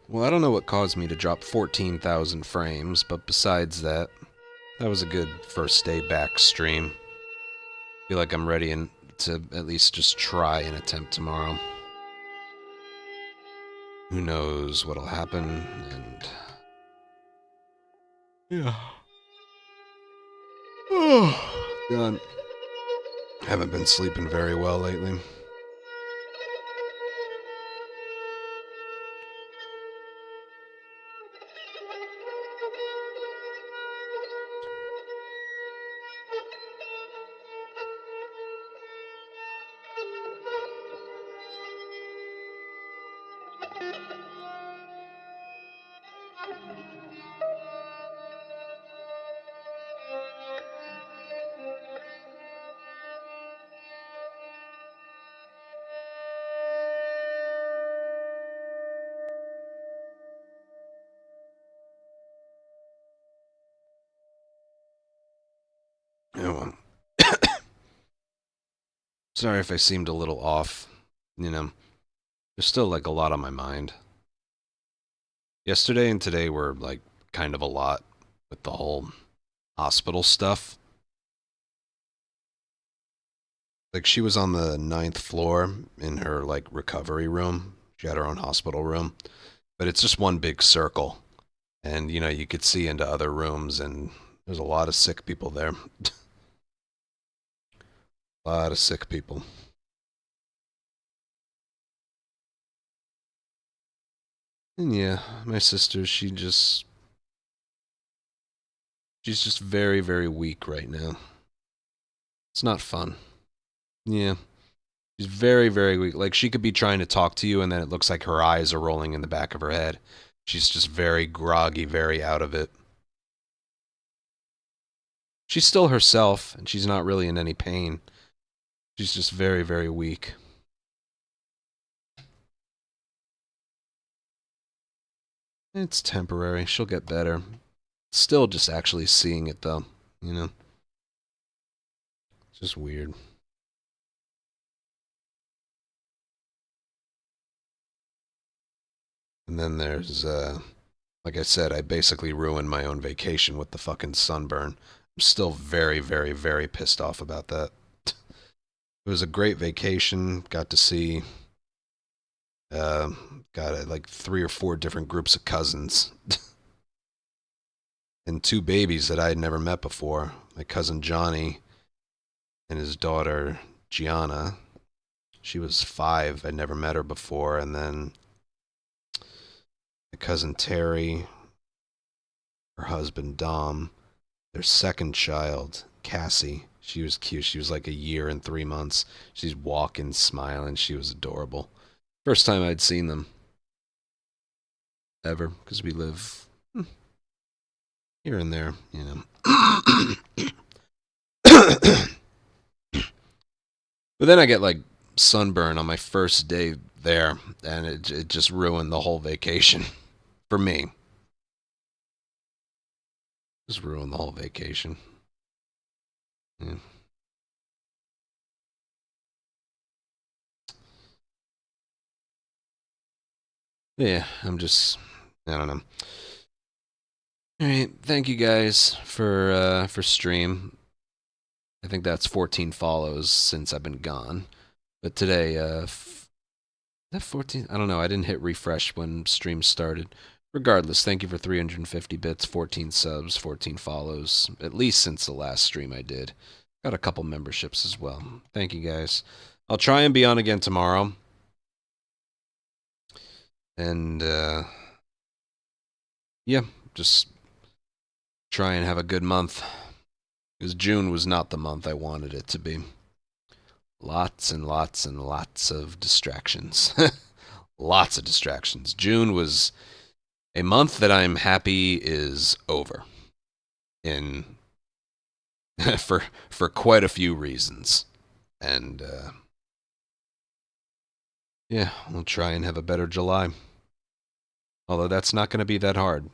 Well, I don't know what caused me to drop 14,000 frames, but besides that, that was a good first day back stream. Feel like I'm ready to at least just try and attempt tomorrow. Who knows what'll happen, and... yeah. Oh, God. Haven't been sleeping very well lately. Oh, well. Sorry if I seemed a little off. You know, there's still like a lot on my mind. Yesterday and today were like kind of a lot with the whole hospital stuff. Like she was on the 9th floor in her like recovery room. She had her own hospital room, but it's just one big circle. And you know, you could see into other rooms and there's a lot of sick people there. A lot of sick people. And yeah, my sister, she's just very, very weak right now. It's not fun. Yeah. She's very, very weak. Like, she could be trying to talk to you, and then it looks like her eyes are rolling in the back of her head. She's just very groggy, very out of it. She's still herself, and she's not really in any pain. She's just very, very weak. It's temporary. She'll get better. Still just actually seeing it, though. You know? It's just weird. And then there's, like I said, I basically ruined my own vacation with the fucking sunburn. I'm still very, very, very pissed off about that. It was a great vacation. Got to see, like 3 or 4 different groups of cousins. And 2 babies that I had never met before. My cousin Johnny and his daughter Gianna. She was 5. I'd never met her before. And then my cousin Terry, her husband Dom, their second child, Cassie. She was cute. She was like a year and 3 months. She's walking, smiling. She was adorable. First time I'd seen them. Ever. Because we live here and there, you know. But then I get like sunburn on my first day there, and it just ruined the whole vacation for me. Just ruined the whole vacation. Yeah. Yeah, I don't know. Alright, thank you guys for stream. I think that's 14 follows since I've been gone. But today, is that 14? I don't know, I didn't hit refresh when stream started. Regardless, thank you for 350 bits, 14 subs, 14 follows, at least since the last stream I did. Got a couple memberships as well. Thank you, guys. I'll try and be on again tomorrow. And, yeah, just try and have a good month. Because June was not the month I wanted it to be. Lots and lots and lots of distractions. Lots of distractions. June was a month that I'm happy is over. For quite a few reasons. And, yeah, we'll try and have a better July. Although that's not going to be that hard.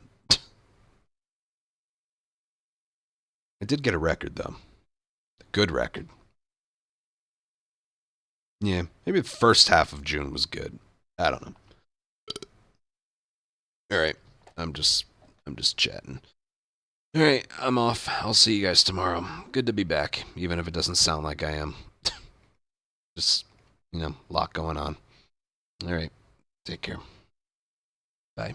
I did get a record, though. A good record. Yeah, maybe the first half of June was good. I don't know. Alright, I'm just chatting. Alright, I'm off. I'll see you guys tomorrow. Good to be back, even if it doesn't sound like I am. Just, a lot going on. Alright, take care. Bye.